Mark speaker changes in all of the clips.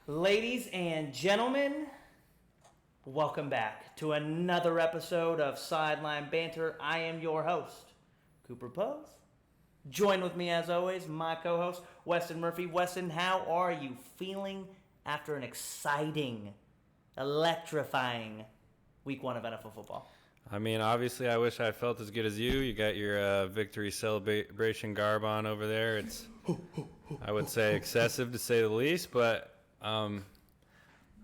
Speaker 1: Ladies and gentlemen, welcome back to another episode of Sideline Banter. I am your host, Cooper Pose. Join with me as always, my co-host, Weston Murphy. Weston, how are you feeling after an exciting, electrifying week one of NFL football?
Speaker 2: I mean, obviously, I wish I felt as good as you. You got your victory celebration garb on over there. It's, I would say, excessive to say the least, but I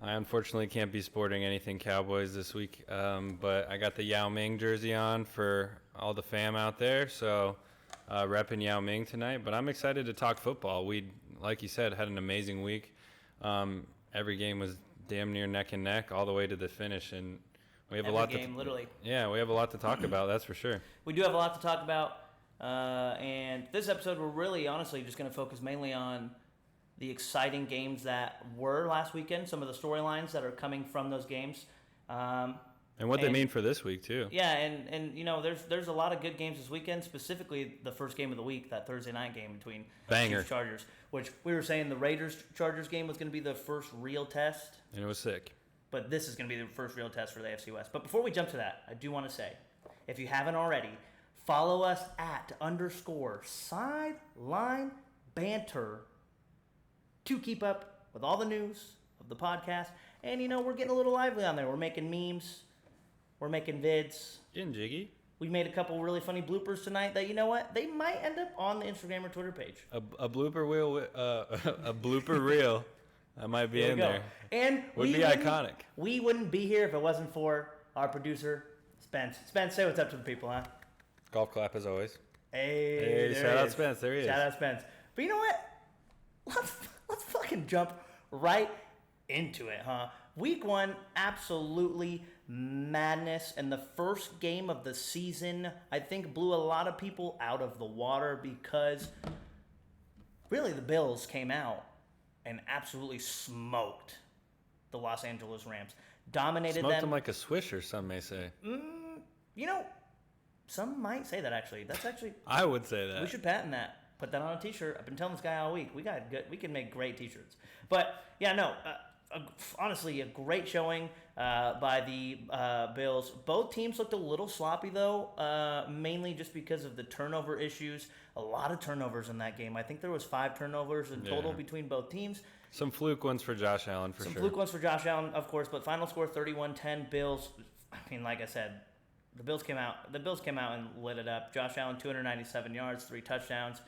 Speaker 2: unfortunately can't be sporting anything Cowboys this week. But I got the Yao Ming jersey on for all the fam out there, so repping Yao Ming tonight. But I'm excited to talk football. We, like you said, had an amazing week. Every game was damn near neck and neck all the way to the finish, and we have
Speaker 1: literally.
Speaker 2: Yeah, we have a lot to talk about, that's for sure.
Speaker 1: We do have a lot to talk about, and this episode we're really honestly just going to focus mainly on the exciting games that were last weekend, some of the storylines that are coming from those games.
Speaker 2: And what they mean for this week, too.
Speaker 1: Yeah, and you know, there's a lot of good games this weekend, specifically the first game of the week, that Thursday night game between Chiefs Chargers, which we were saying the Raiders-Chargers game was going to be the first real test.
Speaker 2: And it was sick.
Speaker 1: But this is going to be the first real test for the AFC West. But before we jump to that, I do want to say, if you haven't already, follow us at _Sideline Banter to keep up with all the news of the podcast. And, you know, we're getting a little lively on there. We're making memes. We're making vids.
Speaker 2: Getting jiggy.
Speaker 1: We made a couple really funny bloopers tonight that, you know what, they might end up on the Instagram or Twitter page.
Speaker 2: A blooper reel, a blooper reel. That might be in there.
Speaker 1: And
Speaker 2: would be iconic.
Speaker 1: We wouldn't be here if it wasn't for our producer, Spence. Spence, say what's up to the people, huh?
Speaker 2: Golf clap as always.
Speaker 1: Hey,
Speaker 2: shout out Spence. There he is.
Speaker 1: Shout out Spence. But you know what? Let's fucking jump right into it, huh? Week one, absolutely madness. And the first game of the season, I think, blew a lot of people out of the water because really the Bills came out and absolutely smoked the Los Angeles Rams. Dominated
Speaker 2: Smoked
Speaker 1: them
Speaker 2: like a swisher, some may say.
Speaker 1: You know, some might say that actually. That's actually...
Speaker 2: I would say that.
Speaker 1: We should patent that. Put that on a t-shirt. I've been telling this guy all week. We can make great t-shirts. But, yeah, no, honestly, a great showing by the Bills. Both teams looked a little sloppy, though, mainly just because of the turnover issues. A lot of turnovers in that game. I think there was 5 turnovers in total between both teams.
Speaker 2: Some fluke ones for Josh Allen, for sure.
Speaker 1: Some fluke ones for Josh Allen, of course, but final score 31-10 Bills. I mean, like I said, the Bills came out and lit it up. Josh Allen, 297 yards, 3 touchdowns.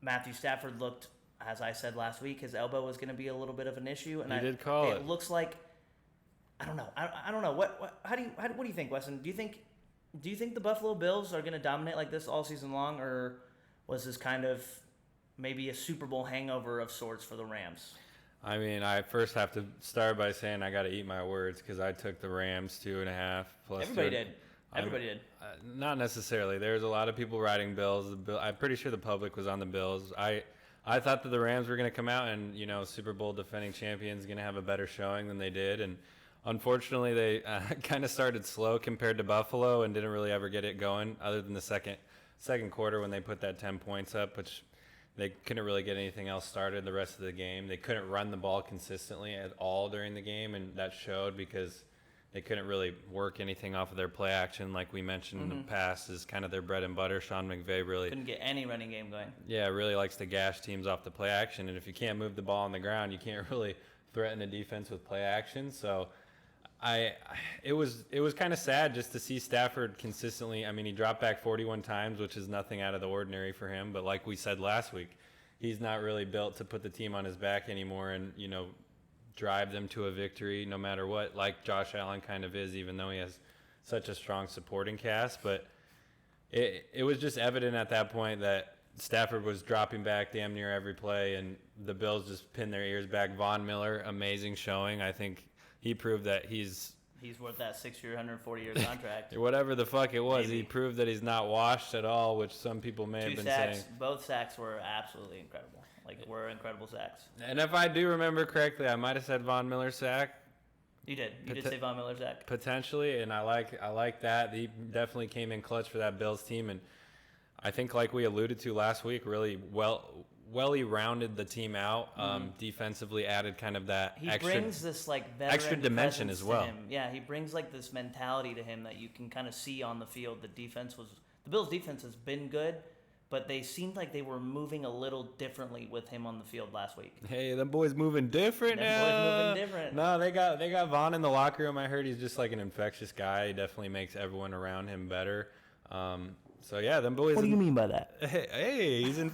Speaker 1: Matthew Stafford looked, as I said last week, his elbow was going to be a little bit of an issue, and
Speaker 2: he did call it.
Speaker 1: It looks like, I don't know. I don't know. What do you think, Weston? Do you think the Buffalo Bills are going to dominate like this all season long, or was this kind of maybe a Super Bowl hangover of sorts for the Rams?
Speaker 2: I mean, I first have to start by saying I got to eat my words because I took the Rams 2.5 plus.
Speaker 1: Everybody did. Everybody did.
Speaker 2: Not necessarily. There's a lot of people riding Bills. I'm pretty sure the public was on the Bills. I thought that the Rams were going to come out and, you know, Super Bowl defending champions going to have a better showing than they did. And unfortunately, they kind of started slow compared to Buffalo and didn't really ever get it going other than the second quarter when they put that 10 points up, which they couldn't really get anything else started the rest of the game. They couldn't run the ball consistently at all during the game, and that showed because they couldn't really work anything off of their play action, like we mentioned in the past, is kind of their bread and butter. Sean McVay really
Speaker 1: couldn't get any running game going.
Speaker 2: Yeah, really likes to gash teams off the play action, and if you can't move the ball on the ground, you can't really threaten a defense with play action. So it was kind of sad just to see Stafford consistently. I mean, he dropped back 41 times, which is nothing out of the ordinary for him. But like we said last week, he's not really built to put the team on his back anymore and, you know, drive them to a victory no matter what, like Josh Allen kind of is, even though he has such a strong supporting cast. But it was just evident at that point that Stafford was dropping back damn near every play, and the Bills just pinned their ears back. Von Miller, amazing showing. I think he proved that he's
Speaker 1: worth that 6-year, 140-year contract.
Speaker 2: Whatever the fuck it was,
Speaker 1: Maybe.
Speaker 2: He proved that he's not washed at all, which some people may have been saying.
Speaker 1: Both sacks were absolutely incredible. Were incredible sacks.
Speaker 2: And if I do remember correctly, I might have said Von Miller sack.
Speaker 1: You did. You did say Von Miller sack.
Speaker 2: Potentially, and I like that. He definitely came in clutch for that Bills team, and I think like we alluded to last week, really he rounded the team out. Defensively added kind of that
Speaker 1: He
Speaker 2: extra
Speaker 1: brings this like veteran
Speaker 2: extra dimension
Speaker 1: presence
Speaker 2: as well.
Speaker 1: to him. Yeah, he brings like this mentality to him that you can kind of see on the field. The Bills' defense has been good, but they seemed like they were moving a little differently with him on the field last week.
Speaker 2: Hey, them boys moving different now.
Speaker 1: Them boys moving different.
Speaker 2: No, they got Vaughn in the locker room. I heard he's just like an infectious guy. He definitely makes everyone around him better. So yeah, them boys.
Speaker 1: What do you mean by that?
Speaker 2: Hey, he's in.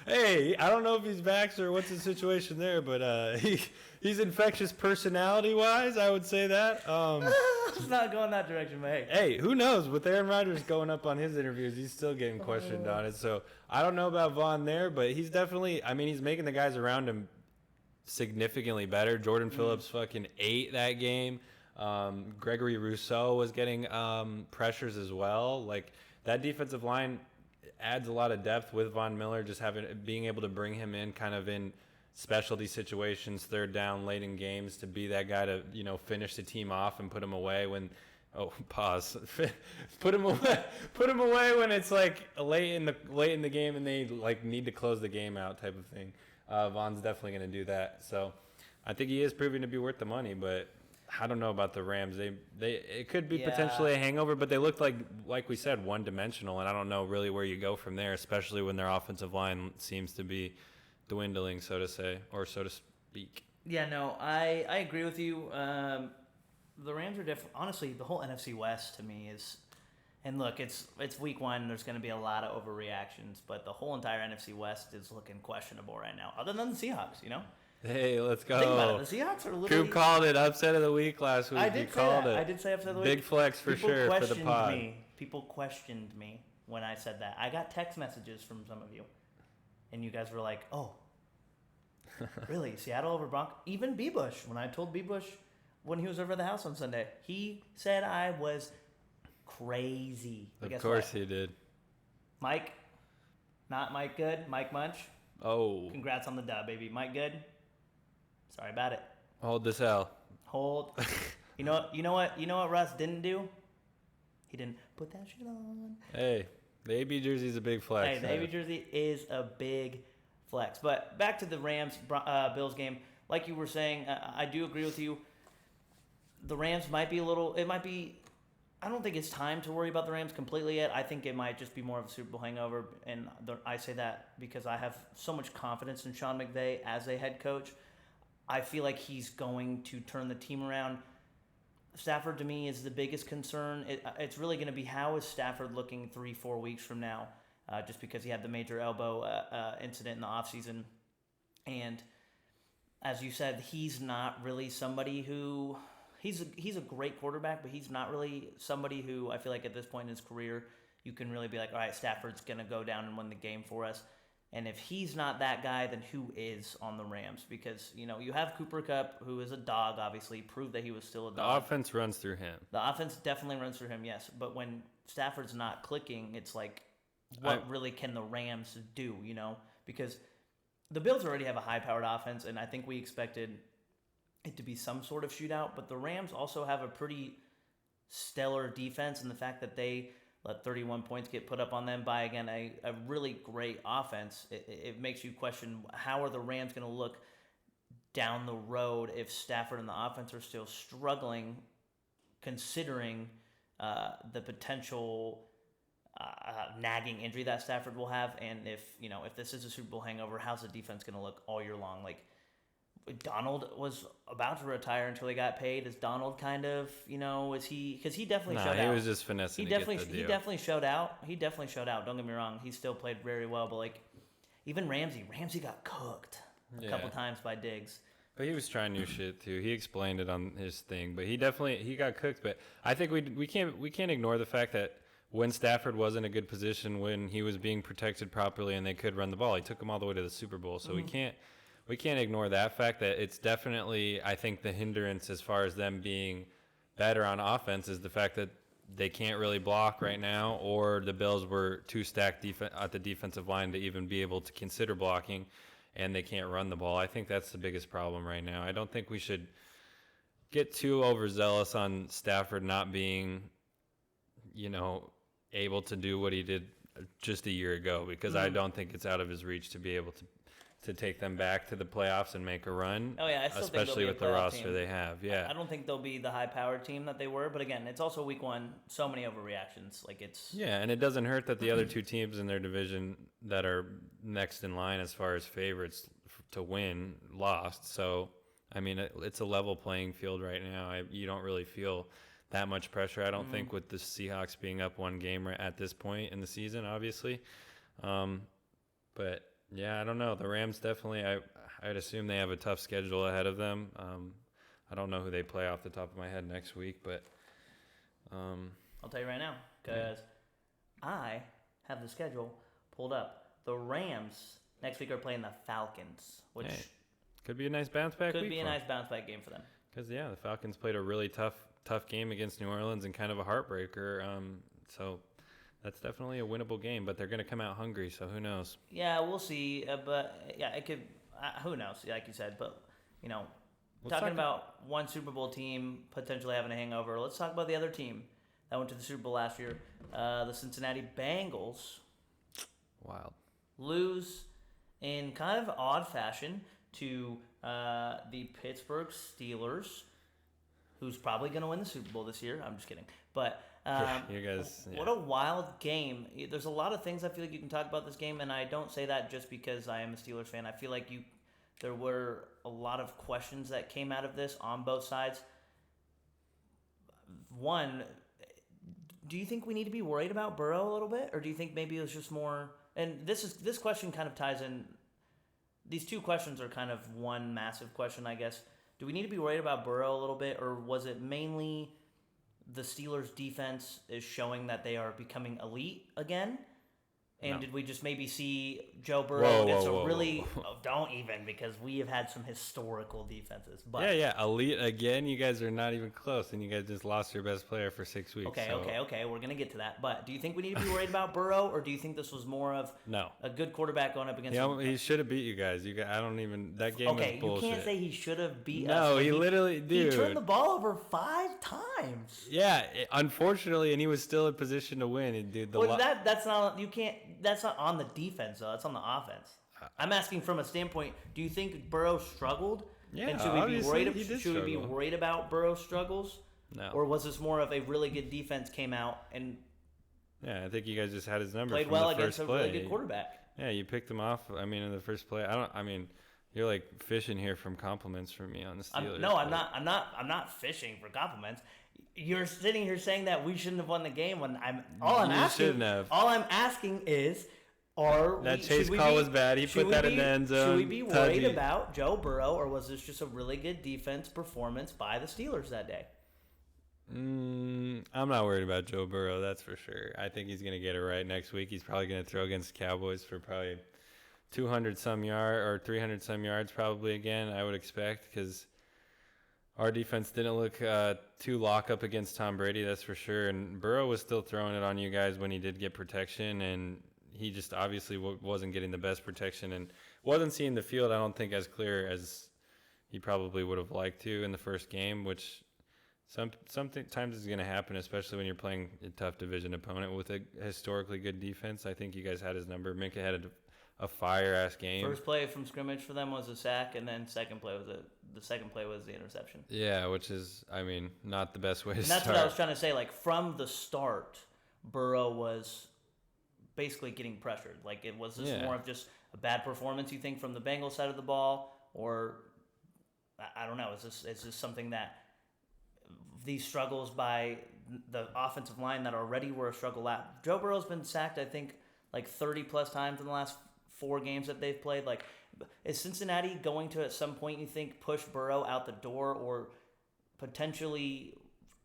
Speaker 2: Hey, I don't know if he's vaxxed or what's the situation there, but he's infectious personality wise. I would say that.
Speaker 1: It's not going that direction, but
Speaker 2: Hey, who knows? With Aaron Rodgers going up on his interviews, he's still getting questioned on it. So I don't know about Vaughn there, but he's definitely. I mean, he's making the guys around him significantly better. Jordan Phillips fucking ate that game. Gregory Rousseau was getting pressures as well. Like that defensive line adds a lot of depth with Von Miller, just being able to bring him in kind of in specialty situations, third down, late in games, to be that guy to finish the team off and put him away when. Oh, pause. Put him away when it's like late in the game and they like need to close the game out type of thing. Von's definitely going to do that. So I think he is proving to be worth the money, but I don't know about the Rams. It could be potentially a hangover, but they looked like we said, one-dimensional, and I don't know really where you go from there, especially when their offensive line seems to be dwindling, so to say, or so to speak.
Speaker 1: Yeah, no, I agree with you. The Rams are different. Honestly, the whole NFC West to me is, and look, it's week one. There's going to be a lot of overreactions, but the whole entire NFC West is looking questionable right now, other than the Seahawks,
Speaker 2: Hey, let's go.
Speaker 1: Think about it. The Seahawks are literally...
Speaker 2: Coop called it upset of the week last week.
Speaker 1: I did say that. I did say upset of the week.
Speaker 2: Big flex for sure for the pod.
Speaker 1: People questioned me when I said that. I got text messages from some of you, and you guys were like, oh, really? Seattle over Broncos? Even B-Bush, when I told B-Bush when he was over at the house on Sunday, he said I was crazy. But
Speaker 2: of course he did.
Speaker 1: Mike, not Mike Good, Mike Munch.
Speaker 2: Oh.
Speaker 1: Congrats on the dub, baby. Mike Good. Sorry about it.
Speaker 2: Hold this L.
Speaker 1: Hold. You know what Russ didn't do? He didn't put that shit on.
Speaker 2: Hey, the AB jersey is a big flex.
Speaker 1: Hey, the AB jersey is a big flex. But back to the Rams Bills game. Like you were saying, I do agree with you. The Rams might be I don't think it's time to worry about the Rams completely yet. I think it might just be more of a Super Bowl hangover, and I say that because I have so much confidence in Sean McVay as a head coach. I feel like he's going to turn the team around. Stafford, to me, is the biggest concern. It's really going to be how is Stafford looking 3-4 weeks from now, just because he had the major elbow incident in the offseason. And as you said, he's not really somebody who... He's a great quarterback, but he's not really somebody who I feel like at this point in his career you can really be like, all right, Stafford's going to go down and win the game for us. And if he's not that guy, then who is on the Rams? Because, you have Cooper Kupp, who is a dog, obviously, proved that he was still a dog.
Speaker 2: The offense runs through him.
Speaker 1: The offense definitely runs through him, yes. But when Stafford's not clicking, it's like, what really can the Rams do, Because the Bills already have a high-powered offense, and I think we expected it to be some sort of shootout, but the Rams also have a pretty stellar defense, and the fact that they let 31 points get put up on them by, again, a really great offense, it makes you question how are the Rams going to look down the road if Stafford and the offense are still struggling, considering the potential nagging injury that Stafford will have, and if this is a Super Bowl hangover, how's the defense going to look all year long? Like, Donald was about to retire until he got paid. Is Donald kind of, is he? Because he definitely showed out.
Speaker 2: He was just finessing.
Speaker 1: He definitely showed out. Don't get me wrong. He still played very well, but like, even Ramsey got cooked a couple times by Diggs.
Speaker 2: But he was trying new shit too. He explained it on his thing, but he got cooked. But I think we can't ignore the fact that when Stafford was in a good position, when he was being protected properly and they could run the ball, he took them all the way to the Super Bowl. So we can't ignore that fact that it's definitely, I think, the hindrance as far as them being better on offense is the fact that they can't really block right now, or the Bills were too stacked at the defensive line to even be able to consider blocking, and they can't run the ball. I think that's the biggest problem right now. I don't think we should get too overzealous on Stafford not being, able to do what he did just a year ago, because I don't think it's out of his reach to be able to to take them back to the playoffs and make a run.
Speaker 1: Oh yeah, I still
Speaker 2: especially
Speaker 1: think
Speaker 2: with the roster
Speaker 1: team.
Speaker 2: they have. Yeah,
Speaker 1: I don't think they'll be the high-powered team that they were, but again, it's also week 1. So many overreactions. Like it's
Speaker 2: and it doesn't hurt that the other 2 teams in their division that are next in line as far as favorites to win lost. So I mean, it's a level playing field right now. You don't really feel that much pressure. I don't think with the Seahawks being up 1 game at this point in the season, obviously. But yeah, I don't know. The Rams definitely, I'd assume they have a tough schedule ahead of them. I don't know who they play off the top of my head next week, but
Speaker 1: I'll tell you right now because I have the schedule pulled up. The Rams next week are playing the Falcons, which
Speaker 2: could be a nice bounce back.
Speaker 1: Could be a nice bounce back game for them.
Speaker 2: Because the Falcons played a really tough game against New Orleans and kind of a heartbreaker. So that's definitely a winnable game, but they're going to come out hungry, so who knows?
Speaker 1: Yeah, we'll see. But yeah, it could. Who knows? Like you said, but talking about one Super Bowl team potentially having a hangover. Let's talk about the other team that went to the Super Bowl last year. The Cincinnati Bengals.
Speaker 2: Wild.
Speaker 1: Lose in kind of odd fashion to the Pittsburgh Steelers, who's probably going to win the Super Bowl this year. I'm just kidding. But
Speaker 2: you guys,
Speaker 1: what a wild game. There's a lot of things I feel like you can talk about this game, and I don't say that just because I am a Steelers fan. I feel like there were a lot of questions that came out of this on both sides. One, do you think we need to be worried about Burrow a little bit, or do you think maybe it was just more? And this question kind of ties in. These 2 questions are kind of one massive question, I guess. Do we need to be worried about Burrow a little bit, or was it mainly the Steelers' defense is showing that they are becoming elite again? And
Speaker 2: No.
Speaker 1: did we just maybe see Joe Burrow against a really... Oh, don't even, because we have had some historical defenses. But
Speaker 2: Yeah, elite again. You guys are not even close, and you guys just lost your best player for 6 weeks.
Speaker 1: Okay. We're going to get to that. But do you think we need to be worried about Burrow, or do you think this was more of a good quarterback going up against...
Speaker 2: He should have beat you guys. I don't even... That game was bullshit.
Speaker 1: You can't say he should have beat us.
Speaker 2: No, he literally... Dude.
Speaker 1: He turned the ball over 5 times.
Speaker 2: Yeah, unfortunately, and he was still in position to win. And dude,
Speaker 1: that's not... You can't... That's not on the defense, though. That's on the offense. I'm asking from a standpoint, do you think Burrow struggled?
Speaker 2: Yeah,
Speaker 1: and should we be
Speaker 2: worried
Speaker 1: about Burrow's struggles?
Speaker 2: No.
Speaker 1: Or was this more of a really good defense came out and
Speaker 2: I think you guys just had his number
Speaker 1: played
Speaker 2: from
Speaker 1: well
Speaker 2: the
Speaker 1: against
Speaker 2: first
Speaker 1: a
Speaker 2: play.
Speaker 1: really good quarterback?
Speaker 2: Yeah, you picked him off. I mean, in the first play. You're like fishing here from compliments from me on the Steelers.
Speaker 1: I'm not fishing for compliments. You're sitting here saying that we shouldn't have won the game when All I'm asking is,
Speaker 2: Chase call was bad. He put that in the end zone.
Speaker 1: Should we be worried about Joe Burrow, or was this just a really good defense performance by the Steelers that day?
Speaker 2: I'm not worried about Joe Burrow, that's for sure. I think he's going to get it right next week. He's probably going to throw against the Cowboys for probably 200-some yards or 300-some yards probably again, I would expect, because our defense didn't look too lock up against Tom Brady, that's for sure. And Burrow was still throwing it on you guys when he did get protection, and he just obviously wasn't getting the best protection and wasn't seeing the field, I don't think, as clear as he probably would have liked to in the first game, which sometimes is going to happen, especially when you're playing a tough division opponent with a historically good defense. I think you guys had his number. Minka had a fire-ass game.
Speaker 1: First play from scrimmage for them was a sack, and then the second play was the interception.
Speaker 2: Yeah, which is, not the best way to
Speaker 1: start.
Speaker 2: start.
Speaker 1: That's what I was trying to say. Like, from the start, Burrow was basically getting pressured. Like, was this more of just a bad performance, you think, from the Bengals side of the ball? Or, I don't know, is this something that these struggles by the offensive line that already were a struggle Joe Burrow's been sacked, I think, like 30-plus times in the last 4 games that they've played. Like, is Cincinnati going to, at some point, you think, push Burrow out the door or potentially,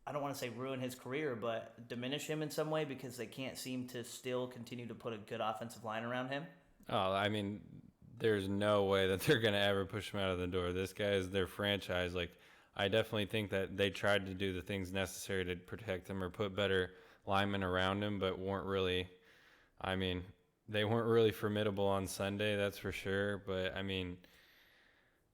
Speaker 1: I don't want to say ruin his career, but diminish him in some way because they can't seem to still continue to put a good offensive line around him?
Speaker 2: Oh, there's no way that they're going to ever push him out of the door. This guy is their franchise. Like, I definitely think that they tried to do the things necessary to protect him or put better linemen around him, but weren't really, they weren't really formidable on Sunday, that's for sure. But,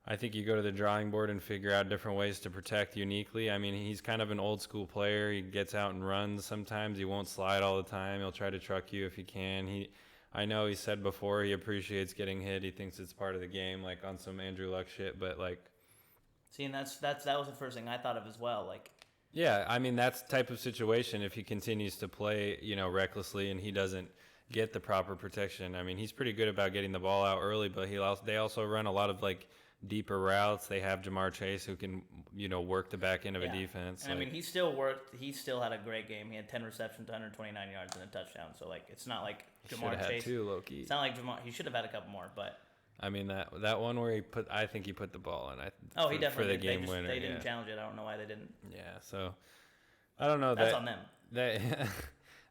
Speaker 2: I think you go to the drawing board and figure out different ways to protect uniquely. He's kind of an old school player. He gets out and runs sometimes. He won't slide all the time. He'll try to truck you if he can. I know he said before he appreciates getting hit. He thinks it's part of the game, like on some Andrew Luck shit. But like,
Speaker 1: see, and that was the first thing I thought of as well. Like,
Speaker 2: yeah, I mean that's the type of situation. If he continues to play, recklessly, and he doesn't get the proper protection. I mean, he's pretty good about getting the ball out early, but they also run a lot of like deeper routes. They have Jamar Chase who can, work the back end of a defense.
Speaker 1: And I mean, he still worked. He still had a great game. He had 10 receptions, 129 yards, and a touchdown. So like, it's not like Jamar Chase.
Speaker 2: Had two, low-key.
Speaker 1: It's not like Jamar. He should have had a couple more, but.
Speaker 2: I mean that one where I think he put the ball in.
Speaker 1: He definitely
Speaker 2: for the
Speaker 1: did.
Speaker 2: game winner.
Speaker 1: They didn't challenge it. I don't know why they didn't.
Speaker 2: Yeah, so I don't know.
Speaker 1: That's on them.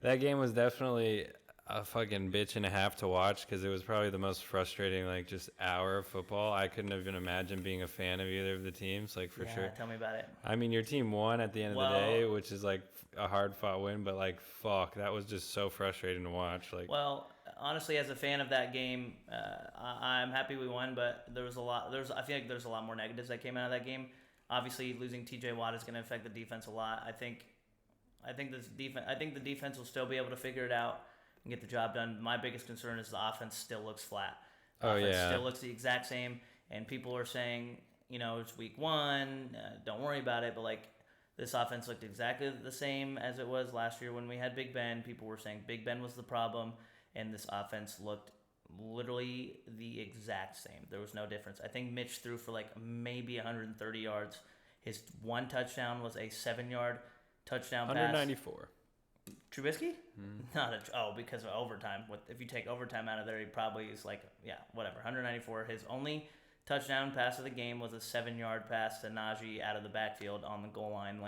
Speaker 2: That game was definitely a fucking bitch and a half to watch because it was probably the most frustrating just hour of football. I couldn't even imagine being a fan of either of the teams, for sure.
Speaker 1: Tell me about it.
Speaker 2: I mean, your team won at the end of the day, which is like a hard fought win, but fuck, that was just so frustrating to watch.
Speaker 1: Well, honestly, as a fan of that game, I'm happy we won, but I feel like there's a lot more negatives that came out of that game. Obviously, losing T.J. Watt is going to affect the defense a lot. I think the defense will still be able to figure it out and get the job done. My biggest concern is the offense still looks flat. Offense still looks the exact same, and people are saying, it's week one, don't worry about it, but this offense looked exactly the same as it was last year when we had Big Ben. People were saying Big Ben was the problem, and this offense looked literally the exact same. There was no difference. I think Mitch threw for maybe 130 yards. His one touchdown was a 7-yard touchdown pass.
Speaker 2: 194.
Speaker 1: Trubisky? Because of overtime. If you take overtime out of there, he probably is 194. His only touchdown pass of the game was a 7-yard pass to Najee out of the backfield on the goal line.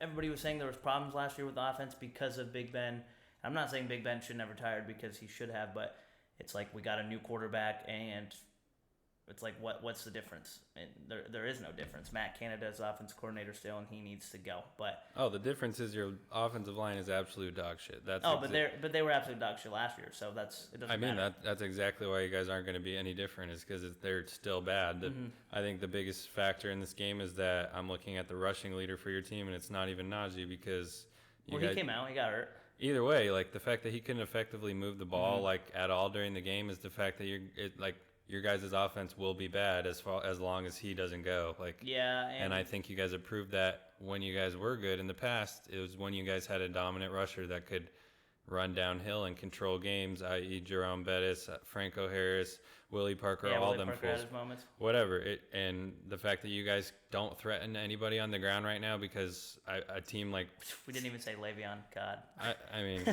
Speaker 1: Everybody was saying there was problems last year with the offense because of Big Ben. I'm not saying Big Ben should never retired because he should have, but it's we got a new quarterback and it's what's the difference? And there is no difference. Matt Canada's offense coordinator still, and he needs to go. But
Speaker 2: the difference is your offensive line is absolute dog shit. But
Speaker 1: they were absolute dog shit last year, so it doesn't matter.
Speaker 2: That's exactly why you guys aren't going to be any different, is because they're still bad. I think the biggest factor in this game is that I'm looking at the rushing leader for your team, and it's not even Najee because
Speaker 1: he came out, he got hurt.
Speaker 2: Either way, the fact that he couldn't effectively move the ball at all during the game is the fact that your guys' offense will be bad as long as he doesn't go. And I think you guys have proved that when you guys were good in the past. It was when you guys had a dominant rusher that could run downhill and control games, i.e. Jerome Bettis, Franco Harris, Willie Parker, all
Speaker 1: Willie
Speaker 2: them
Speaker 1: Parker
Speaker 2: fools.
Speaker 1: had his moments.
Speaker 2: Whatever. And the fact that you guys don't threaten anybody on the ground right now because a team
Speaker 1: we didn't even say Le'Veon. God.
Speaker 2: I mean,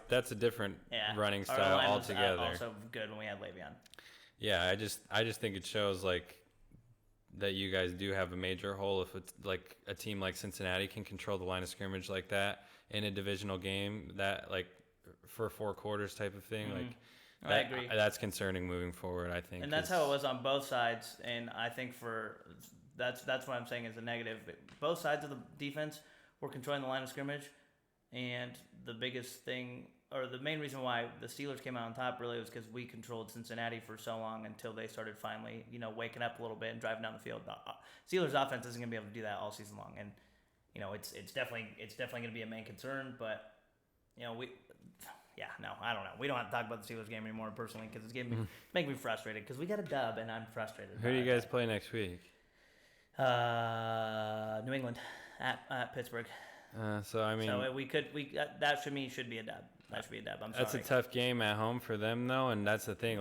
Speaker 2: that's a different running
Speaker 1: Our
Speaker 2: style
Speaker 1: line
Speaker 2: altogether.
Speaker 1: Was also good when we had Le'Veon.
Speaker 2: Yeah, I just think it shows that you guys do have a major hole if it's a team like Cincinnati can control the line of scrimmage like that in a divisional game that for 4 quarters type of thing.
Speaker 1: I agree.
Speaker 2: That's concerning moving forward, I think.
Speaker 1: And that's how it was on both sides, and I think that's what I'm saying is a negative. Both sides of the defense were controlling the line of scrimmage, and the biggest thing, or the main reason why the Steelers came out on top really was because we controlled Cincinnati for so long until they started finally, waking up a little bit and driving down the field. Steelers offense isn't going to be able to do that all season long, and it's definitely going to be a main concern. But I don't know. We don't have to talk about the Steelers game anymore personally because it's making me frustrated because we got a dub and I'm frustrated.
Speaker 2: Who do you guys play next week?
Speaker 1: New England at Pittsburgh.
Speaker 2: So
Speaker 1: we that should be a dub. That should be a dub. I'm sorry.
Speaker 2: That's a tough game at home for them though, and that's the thing.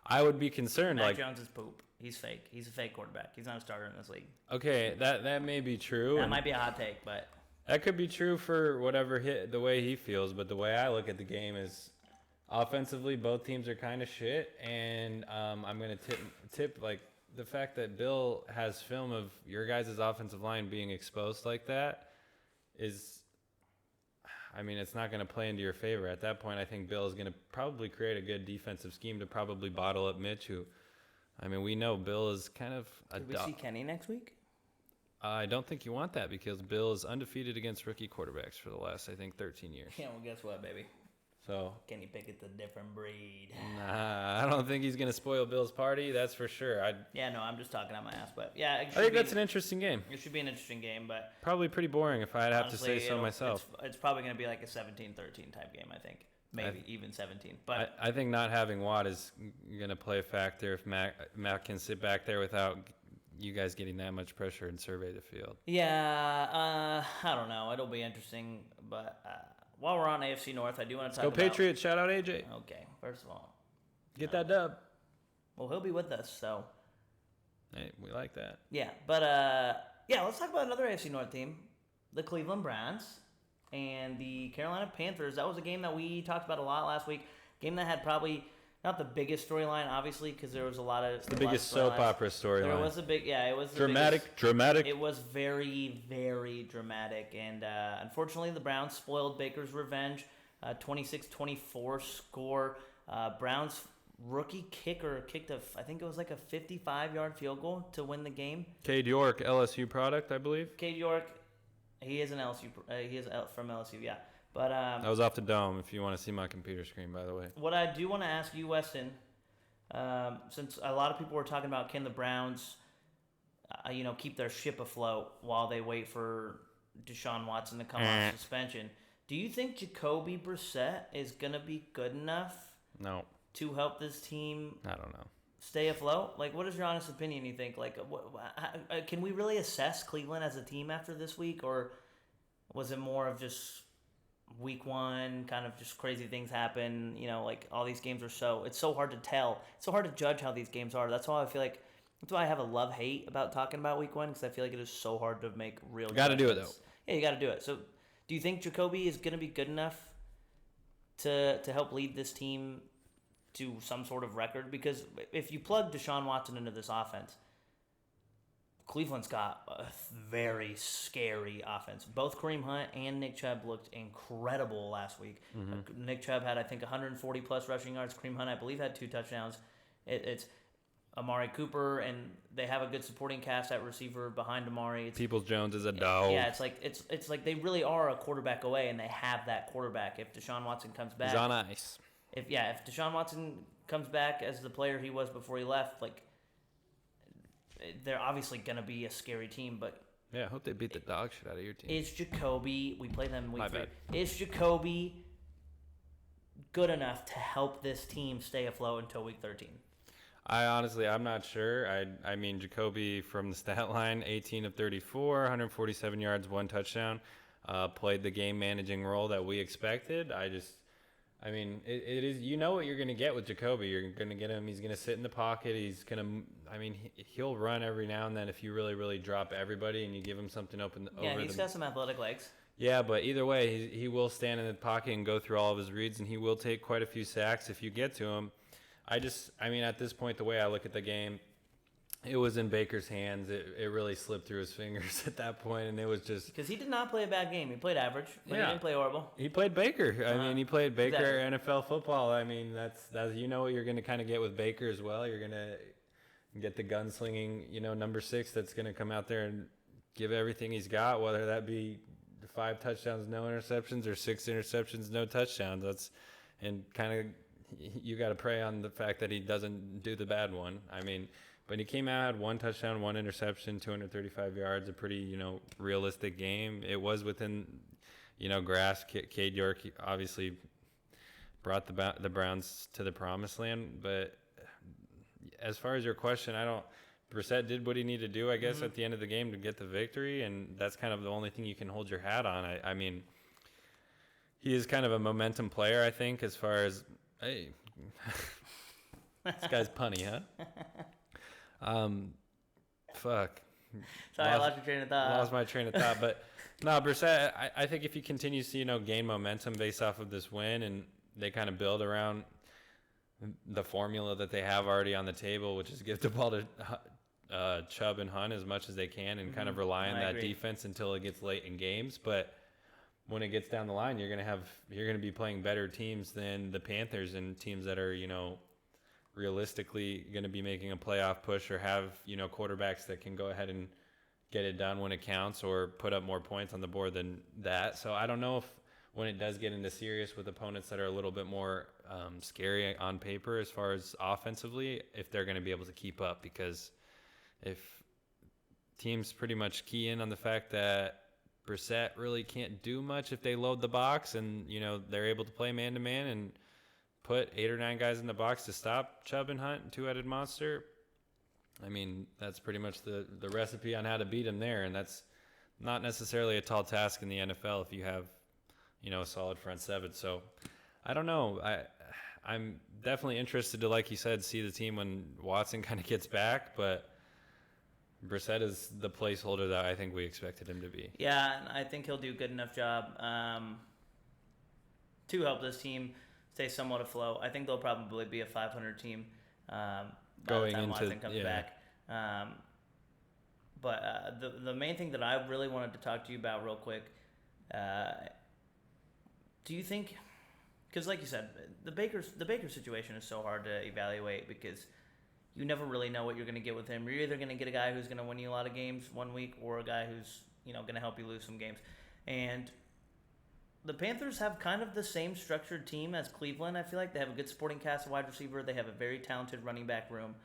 Speaker 2: I would be concerned.
Speaker 1: Mac Jones is poop. He's fake. He's a fake quarterback. He's not a starter in this league.
Speaker 2: Okay, that may be true.
Speaker 1: That might be a hot take, but
Speaker 2: that could be true for the way he feels. But the way I look at the game is, offensively, both teams are kind of shit, and I'm gonna tip the fact that Bill has film of your guys' offensive line being exposed like that is, it's not going to play into your favor. At that point, I think Bill is going to probably create a good defensive scheme to probably bottle up Mitch, who, we know Bill is kind of a
Speaker 1: dog. Did we see Kenny next week?
Speaker 2: I don't think you want that because Bill is undefeated against rookie quarterbacks for the last, 13 years.
Speaker 1: Yeah, well, guess what, baby?
Speaker 2: So
Speaker 1: Kenny Pickett's a different breed.
Speaker 2: nah, I don't think he's gonna spoil Bill's party. That's for sure.
Speaker 1: Yeah, no, I'm just talking out my ass, but yeah,
Speaker 2: I think that's an interesting game.
Speaker 1: It should be an interesting game, but
Speaker 2: Probably pretty boring if I'd have
Speaker 1: honestly,
Speaker 2: to say so myself.
Speaker 1: It's probably going to be like a 17-13 type game, I think. Maybe even 17. But
Speaker 2: I think not having Watt is going to play a factor if Matt can sit back there without you guys getting that much pressure and survey the field.
Speaker 1: yeah, I don't know. It'll be interesting. But while we're on AFC North, I do want to talk
Speaker 2: Go
Speaker 1: about...
Speaker 2: Patriots. Shout out AJ.
Speaker 1: Okay, first of all.
Speaker 2: Get that dub.
Speaker 1: Well, he'll be with us, so...
Speaker 2: Hey, we like that.
Speaker 1: Yeah, but yeah, let's talk about another AFC North team. The Cleveland Browns and the Carolina Panthers. That was a game that we talked about a lot last week. Game that had probably not the biggest storyline, obviously, because there was a lot of... It's
Speaker 2: the biggest soap opera storyline.
Speaker 1: There was a big... Yeah, it was the
Speaker 2: dramatic.
Speaker 1: It was very, very dramatic. And unfortunately, the Browns spoiled Baker's revenge. 26-24 score. Browns... Rookie kicker kicked I think it was like a 55-yard field goal to win the game.
Speaker 2: Cade York, LSU product, I believe.
Speaker 1: Cade York, he is an LSU. He is from LSU, yeah. But
Speaker 2: that was off the dome. If you want to see my computer screen, by the way.
Speaker 1: What I do want to ask you, Weston, since a lot of people were talking about can the Browns, keep their ship afloat while they wait for Deshaun Watson to come off suspension. Do you think Jacoby Brissett is gonna be good enough?
Speaker 2: No.
Speaker 1: To help this team,
Speaker 2: I don't know,
Speaker 1: stay afloat? Like, what is your honest opinion? You think, like, can we really assess Cleveland as a team after this week, or was it more of just week one, kind of just crazy things happen? Like all these games are it's so hard to tell. It's so hard to judge how these games are. That's why I feel like that's why I have a love-hate about talking about week one, because I feel like it is so hard to make real.
Speaker 2: Got to do it though.
Speaker 1: Yeah, you got to do it. So, do you think Jacoby is going to be good enough to help lead this team to some sort of record? Because if you plug Deshaun Watson into this offense, Cleveland's got a very scary offense. Both Kareem Hunt and Nick Chubb looked incredible last week. Mm-hmm. Nick Chubb had, I think, 140-plus rushing yards. Kareem Hunt, I believe, had 2 touchdowns. It's Amari Cooper, and they have a good supporting cast at receiver behind Amari.
Speaker 2: Peoples-Jones is a dog.
Speaker 1: Yeah, it's like they really are a quarterback away, and they have that quarterback. If Deshaun Watson comes back...
Speaker 2: He's on ice.
Speaker 1: If Deshaun Watson comes back as the player he was before he left, like, they're obviously going to be a scary team, but...
Speaker 2: Yeah, I hope they beat the dog shit out of your team.
Speaker 1: Is Jacoby... We play them week 3.
Speaker 2: Bad.
Speaker 1: Is Jacoby good enough to help this team stay afloat until week 13?
Speaker 2: I'm not sure. I mean, Jacoby from the stat line, 18 of 34, 147 yards, 1 touchdown. Played the game-managing role that we expected. It is, what you're going to get with Jacoby. You're going to get him. He's going to sit in the pocket. He's going to, he'll run every now and then if you really, really drop everybody and you give him something open.
Speaker 1: Yeah, he's got some athletic legs.
Speaker 2: Yeah, but either way, he will stand in the pocket and go through all of his reads, and he will take quite a few sacks if you get to him. At this point, the way I look at the game, it was in Baker's hands. It really slipped through his fingers at that point, and it was just...
Speaker 1: Because he did not play a bad game. He played average, but he didn't play horrible.
Speaker 2: He played Baker. He played Baker
Speaker 1: exactly.
Speaker 2: NFL football. That's what you're going to kind of get with Baker as well. You're going to get the gunslinging, number 6 that's going to come out there and give everything he's got, whether that be 5 touchdowns, no interceptions, or 6 interceptions, no touchdowns. You got to pray on the fact that he doesn't do the bad one. But he came out, had 1 touchdown, 1 interception, 235 yards, a pretty, realistic game. It was within, grasp. Cade York obviously brought the Browns to the promised land. But as far as your question, Brissett did what he needed to do, I guess, at the end of the game to get the victory, and that's kind of the only thing you can hold your hat on. He is kind of a momentum player, I think, as far as, hey, this guy's punny, huh? Fuck.
Speaker 1: Sorry, I lost your train of thought.
Speaker 2: Lost my train of thought, but no, Brissett. I think if he continues to gain momentum based off of this win, and they kind of build around the formula that they have already on the table, which is give the ball to Chubb and Hunt as much as they can, and kind of rely on that defense until it gets late in games. But when it gets down the line, you're gonna be playing better teams than the Panthers and teams that are realistically going to be making a playoff push or have, quarterbacks that can go ahead and get it done when it counts or put up more points on the board than that. So I don't know if when it does get into serious with opponents that are a little bit more scary on paper as far as offensively, if they're going to be able to keep up. Because if teams pretty much key in on the fact that Brissett really can't do much if they load the box and, they're able to play man-to-man and put 8 or 9 guys in the box to stop Chubb and Hunt, two-headed monster, I mean, that's pretty much the recipe on how to beat him there. And that's not necessarily a tall task in the NFL if you have, a solid front seven. So I don't know. I'm definitely interested to, like you said, see the team when Watson kind of gets back, but Brissett is the placeholder that I think we expected him to be.
Speaker 1: Yeah, and I think he'll do a good enough job to help this team stay somewhat afloat. I think they'll probably be a 500 team by
Speaker 2: Going
Speaker 1: the time
Speaker 2: into
Speaker 1: Watson comes back. But the main thing that I really wanted to talk to you about real quick, do you think, because like you said, the Baker situation is so hard to evaluate because you never really know what you're going to get with him. You're either going to get a guy who's going to win you a lot of games one week or a guy who's, going to help you lose some games. And the Panthers have kind of the same structured team as Cleveland. I feel like they have a good supporting cast of wide receiver. They have a very talented running back room,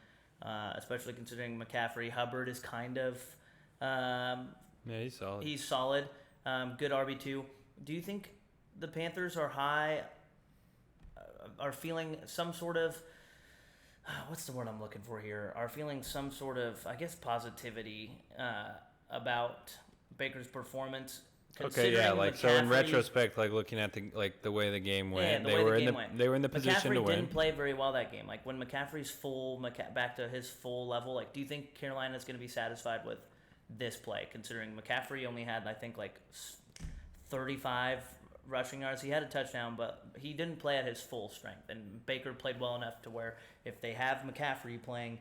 Speaker 1: especially considering McCaffrey. Hubbard is kind of
Speaker 2: yeah, he's solid.
Speaker 1: He's solid. Good RB2. Do you think the Panthers are feeling some sort of what's the word I'm looking for here? Are feeling some sort of, I guess, positivity about Baker's performance?
Speaker 2: Okay, yeah, like so in retrospect, like looking at the way the game went, they were in the position to win.
Speaker 1: McCaffrey didn't play very well that game. Like when McCaffrey's back to his full level, like do you think Carolina's going to be satisfied with this play, considering McCaffrey only had, I think, like 35 rushing yards. He had a touchdown, but he didn't play at his full strength. And Baker played well enough to where if they have McCaffrey playing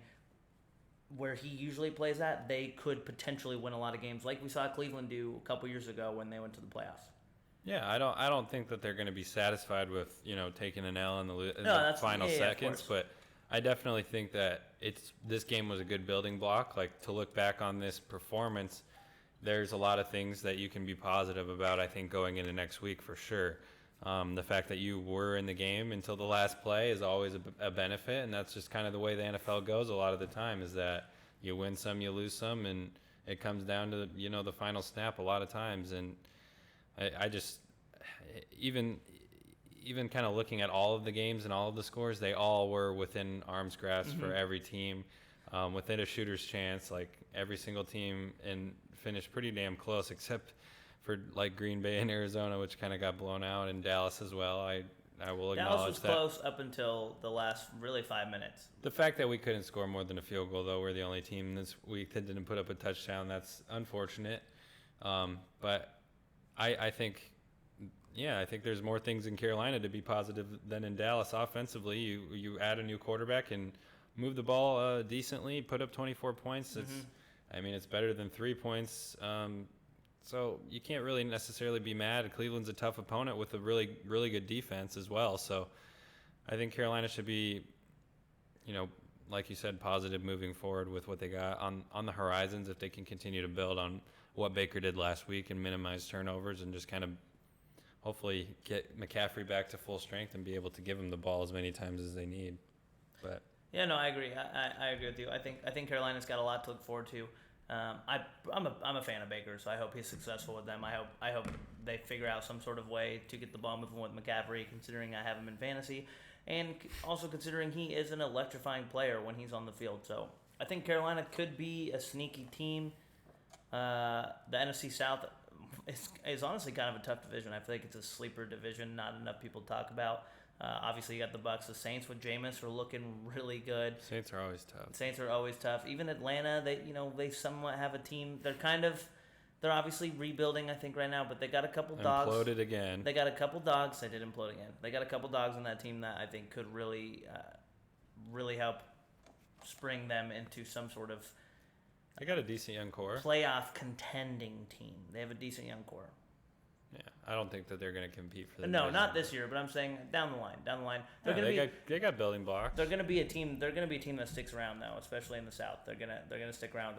Speaker 1: where he usually plays at, they could potentially win a lot of games, like we saw Cleveland do a couple years ago when they went to the playoffs.
Speaker 2: Yeah, I don't think that they're going to be satisfied with taking an L in the final seconds, but I definitely think that this game was a good building block. Like to look back on this performance, there's a lot of things that you can be positive about, I think, going into next week for sure. The fact that you were in the game until the last play is always a benefit, and that's just kind of the way the NFL goes a lot of the time, is that you win some, you lose some, and it comes down to, the final snap a lot of times. And I just, even kind of looking at all of the games and all of the scores, they all were within arm's grasp for every team, within a shooter's chance, like every single team, and finished pretty damn close, except for like Green Bay and Arizona, which kind of got blown out, and Dallas as well. I will acknowledge
Speaker 1: Dallas was close up until the last really 5 minutes.
Speaker 2: The fact that we couldn't score more than a field goal, though, we're the only team this week that didn't put up a touchdown. That's unfortunate. But I think there's more things in Carolina to be positive than in Dallas offensively. You add a new quarterback and move the ball decently, put up 24 points. It's better than 3 points. So you can't really necessarily be mad. Cleveland's a tough opponent with a really, really good defense as well. So I think Carolina should be, like you said, positive moving forward with what they got on the horizons, if they can continue to build on what Baker did last week and minimize turnovers and just kind of hopefully get McCaffrey back to full strength and be able to give him the ball as many times as they need. But
Speaker 1: yeah, no, I agree. I agree with you. I think Carolina's got a lot to look forward to. I'm a fan of Baker, so I hope he's successful with them. I hope they figure out some sort of way to get the ball moving with McCaffrey, considering I have him in fantasy, and also considering he is an electrifying player when he's on the field. So I think Carolina could be a sneaky team. The NFC South is honestly kind of a tough division. I feel like it's a sleeper division, not enough people talk about. Obviously, you got the Bucks. The Saints with Jameis are looking really good.
Speaker 2: Saints are always tough.
Speaker 1: Even Atlanta, they somewhat have a team. They're obviously rebuilding, I think, right now, but they got a couple dogs.
Speaker 2: Imploded again.
Speaker 1: They got a couple dogs. They did implode again. They got a couple dogs on that team that I think could really help spring them into some sort of.
Speaker 2: They got a decent young core.
Speaker 1: Playoff contending team. They have a decent young core.
Speaker 2: Yeah, I don't think that they're going to compete for the
Speaker 1: No,
Speaker 2: division.
Speaker 1: not this year, but I'm saying down the line.
Speaker 2: They got building blocks.
Speaker 1: They're going to be a team. They're going to be a team that sticks around, though, especially in the South. They're gonna stick around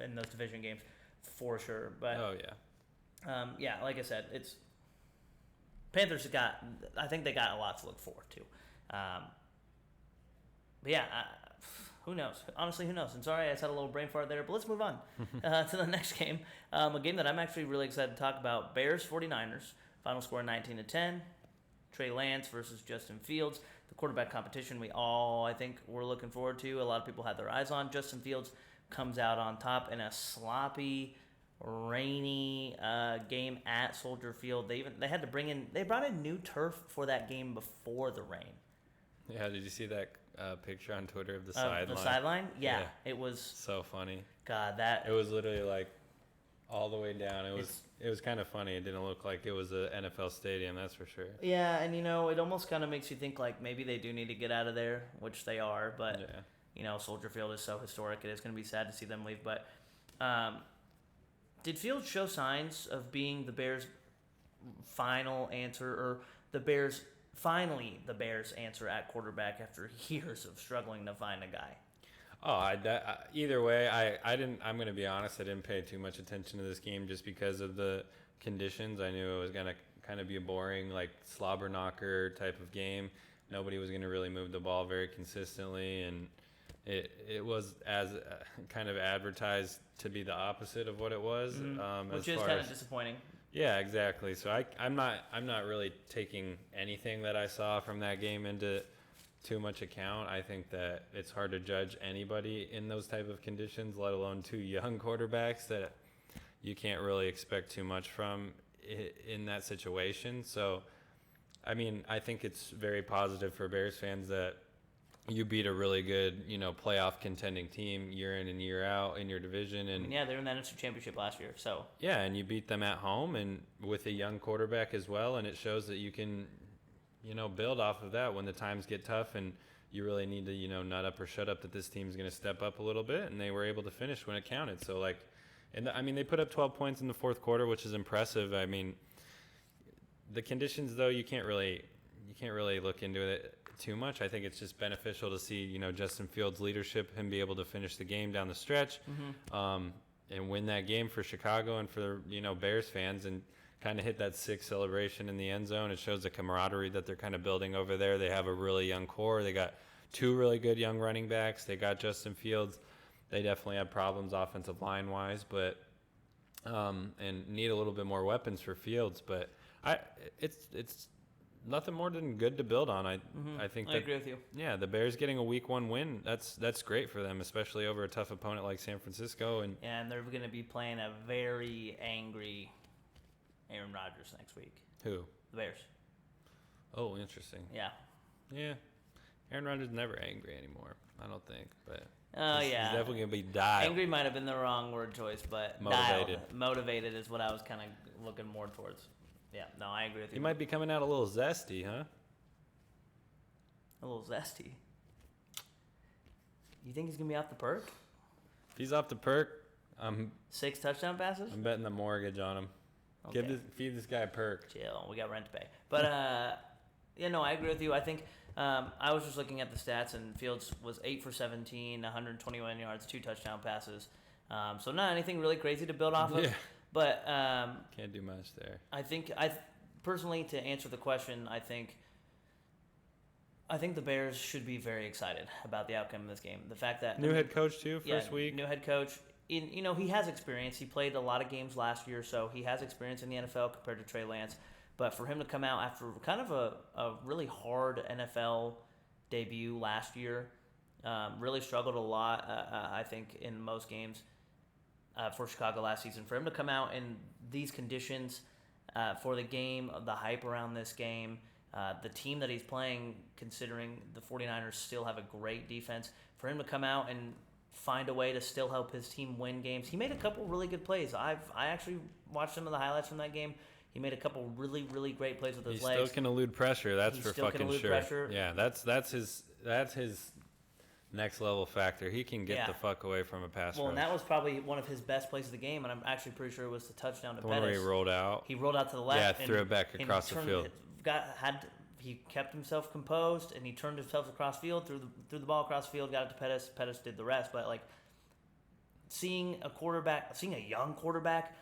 Speaker 1: in those division games for sure. But
Speaker 2: oh yeah,
Speaker 1: yeah, like I said, Panthers I think they got a lot to look forward to. But yeah, who knows? Honestly, who knows? I'm sorry I just had a little brain fart there, but let's move on to the next game. A game that I'm actually really excited to talk about: Bears 49ers. Final score 19-10. Trey Lance versus Justin Fields. The quarterback competition we all, I think, were looking forward to. A lot of people had their eyes on. Justin Fields comes out on top in a sloppy, rainy game at Soldier Field. They brought in new turf for that game before the rain.
Speaker 2: Yeah, did you see that picture on Twitter of the sideline?
Speaker 1: The sideline? Yeah, it was
Speaker 2: so funny.
Speaker 1: God, that
Speaker 2: it was literally like all the way down. It was kind of funny. It didn't look like it was a NFL stadium, that's for sure.
Speaker 1: Yeah, and it almost kind of makes you think like maybe they do need to get out of there, which they are, but Soldier Field is so historic. It is going to be sad to see them leave, but did Fields show signs of being the Bears' final answer, or the Bears answer at quarterback after years of struggling to find a guy?
Speaker 2: Either way, I'm going to be honest, I didn't pay too much attention to this game just because of the conditions. I knew it was going to kind of be a boring, like, slobber knocker type of game. Nobody was going to really move the ball very consistently, and it was as kind of advertised to be the opposite of what it was.
Speaker 1: Which is kind of disappointing.
Speaker 2: Yeah, exactly. So I'm not really taking anything that I saw from that game into too much account. I think that it's hard to judge anybody in those type of conditions, let alone two young quarterbacks that you can't really expect too much from in that situation. So, I mean, I think it's very positive for Bears fans that you beat a really good, playoff contending team year in and year out in your division. And
Speaker 1: yeah, they were in the NFC Championship last year. So
Speaker 2: yeah, and you beat them at home and with a young quarterback as well, and it shows that you can build off of that when the times get tough and you really need to, nut up or shut up, that this team's going to step up a little bit, and they were able to finish when it counted. So, they put up 12 points in the fourth quarter, which is impressive. I mean, the conditions, though, you can't really look into it too much. I think it's just beneficial to see, Justin Fields' leadership, him be able to finish the game down the stretch, and win that game for Chicago and for, Bears fans, and kind of hit that sixth celebration in the end zone. It shows the camaraderie that they're kind of building over there. They have a really young core. They got two really good young running backs. They got Justin Fields. They definitely have problems offensive line wise, but and need a little bit more weapons for Fields. But it's nothing more than good to build on. I think
Speaker 1: I agree with you.
Speaker 2: Yeah, the Bears getting a Week 1 win, that's great for them, especially over a tough opponent like San Francisco. And
Speaker 1: they're going to be playing a very angry Aaron Rodgers next week.
Speaker 2: Who?
Speaker 1: The Bears.
Speaker 2: Oh, interesting.
Speaker 1: Yeah.
Speaker 2: Yeah. Aaron Rodgers is never angry anymore, I don't think. But
Speaker 1: he's
Speaker 2: definitely going to be dialed.
Speaker 1: Angry might have been the wrong word choice, but
Speaker 2: motivated.
Speaker 1: Motivated is what I was kind of looking more towards. Yeah, no, I agree with you.
Speaker 2: He might be coming out a little zesty, huh?
Speaker 1: A little zesty. You think he's going to be off the perk?
Speaker 2: If he's off the perk,
Speaker 1: 6 touchdown passes?
Speaker 2: I'm betting the mortgage on him.
Speaker 1: Okay.
Speaker 2: Feed this guy a perk.
Speaker 1: Chill. We got rent to pay. But, I agree with you. I think I was just looking at the stats, and Fields was 8 for 17, 121 yards, 2 touchdown passes. So not anything really crazy to build off of.
Speaker 2: Yeah.
Speaker 1: But
Speaker 2: can't do much there.
Speaker 1: I think personally, to answer the question, I think the Bears should be very excited about the outcome of this game. The fact that
Speaker 2: new head coach too, first week.
Speaker 1: New head coach. He has experience. He played a lot of games last year, so he has experience in the NFL compared to Trey Lance. But for him to come out after kind of a really hard NFL debut last year, really struggled a lot, I think, in most games for Chicago last season. For him to come out in these conditions for the game, the hype around this game, the team that he's playing, considering the 49ers still have a great defense, for him to come out and find a way to still help his team win games. He made a couple really good plays. I actually watched some of the highlights from that game. He made a couple really, really great plays with his legs.
Speaker 2: He still can elude pressure. That's for fucking sure.
Speaker 1: Pressure.
Speaker 2: Yeah, that's his next level factor. He can get the fuck away from a pass rush.
Speaker 1: And that was probably one of his best plays of the game, and I'm actually pretty sure it was the touchdown to
Speaker 2: the one where he rolled out.
Speaker 1: He rolled out to the left.
Speaker 2: Yeah, threw it back across the field.
Speaker 1: He kept himself composed, and he turned himself across field, threw the ball across field, got it to Pettis. Pettis did the rest. But seeing a young quarterback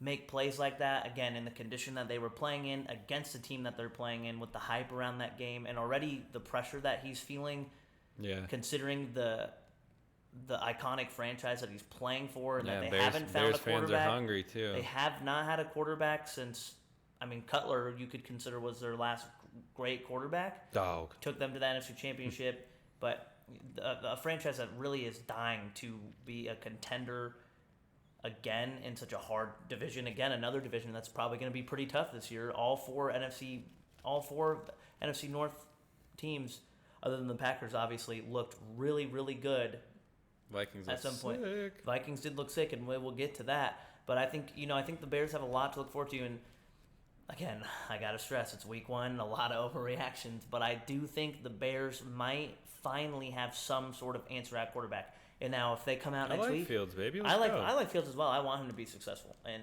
Speaker 1: make plays like that, again, in the condition that they were playing in, against the team that they're playing in, with the hype around that game, and already the pressure that he's feeling, considering the iconic franchise that he's playing for, and that they haven't found
Speaker 2: Bears
Speaker 1: a quarterback.
Speaker 2: fans are hungry, too.
Speaker 1: They have not had a quarterback since, Cutler, you could consider, was their last great quarterback.
Speaker 2: Dog.
Speaker 1: Took them to the NFC Championship, but a franchise that really is dying to be a contender again in such a hard division. Again, another division that's probably going to be pretty tough this year. All four NFC North teams, other than the Packers, obviously looked really, really good.
Speaker 2: Vikings
Speaker 1: at some point.
Speaker 2: Sick.
Speaker 1: Vikings did look sick, and we'll get to that. But I think the Bears have a lot to look forward to. And again, I gotta stress, it's week 1, a lot of overreactions. But I do think the Bears might finally have some sort of answer at quarterback. And now, if they come out next week,
Speaker 2: Fields, baby.
Speaker 1: I like Fields as well. I want him to be successful. And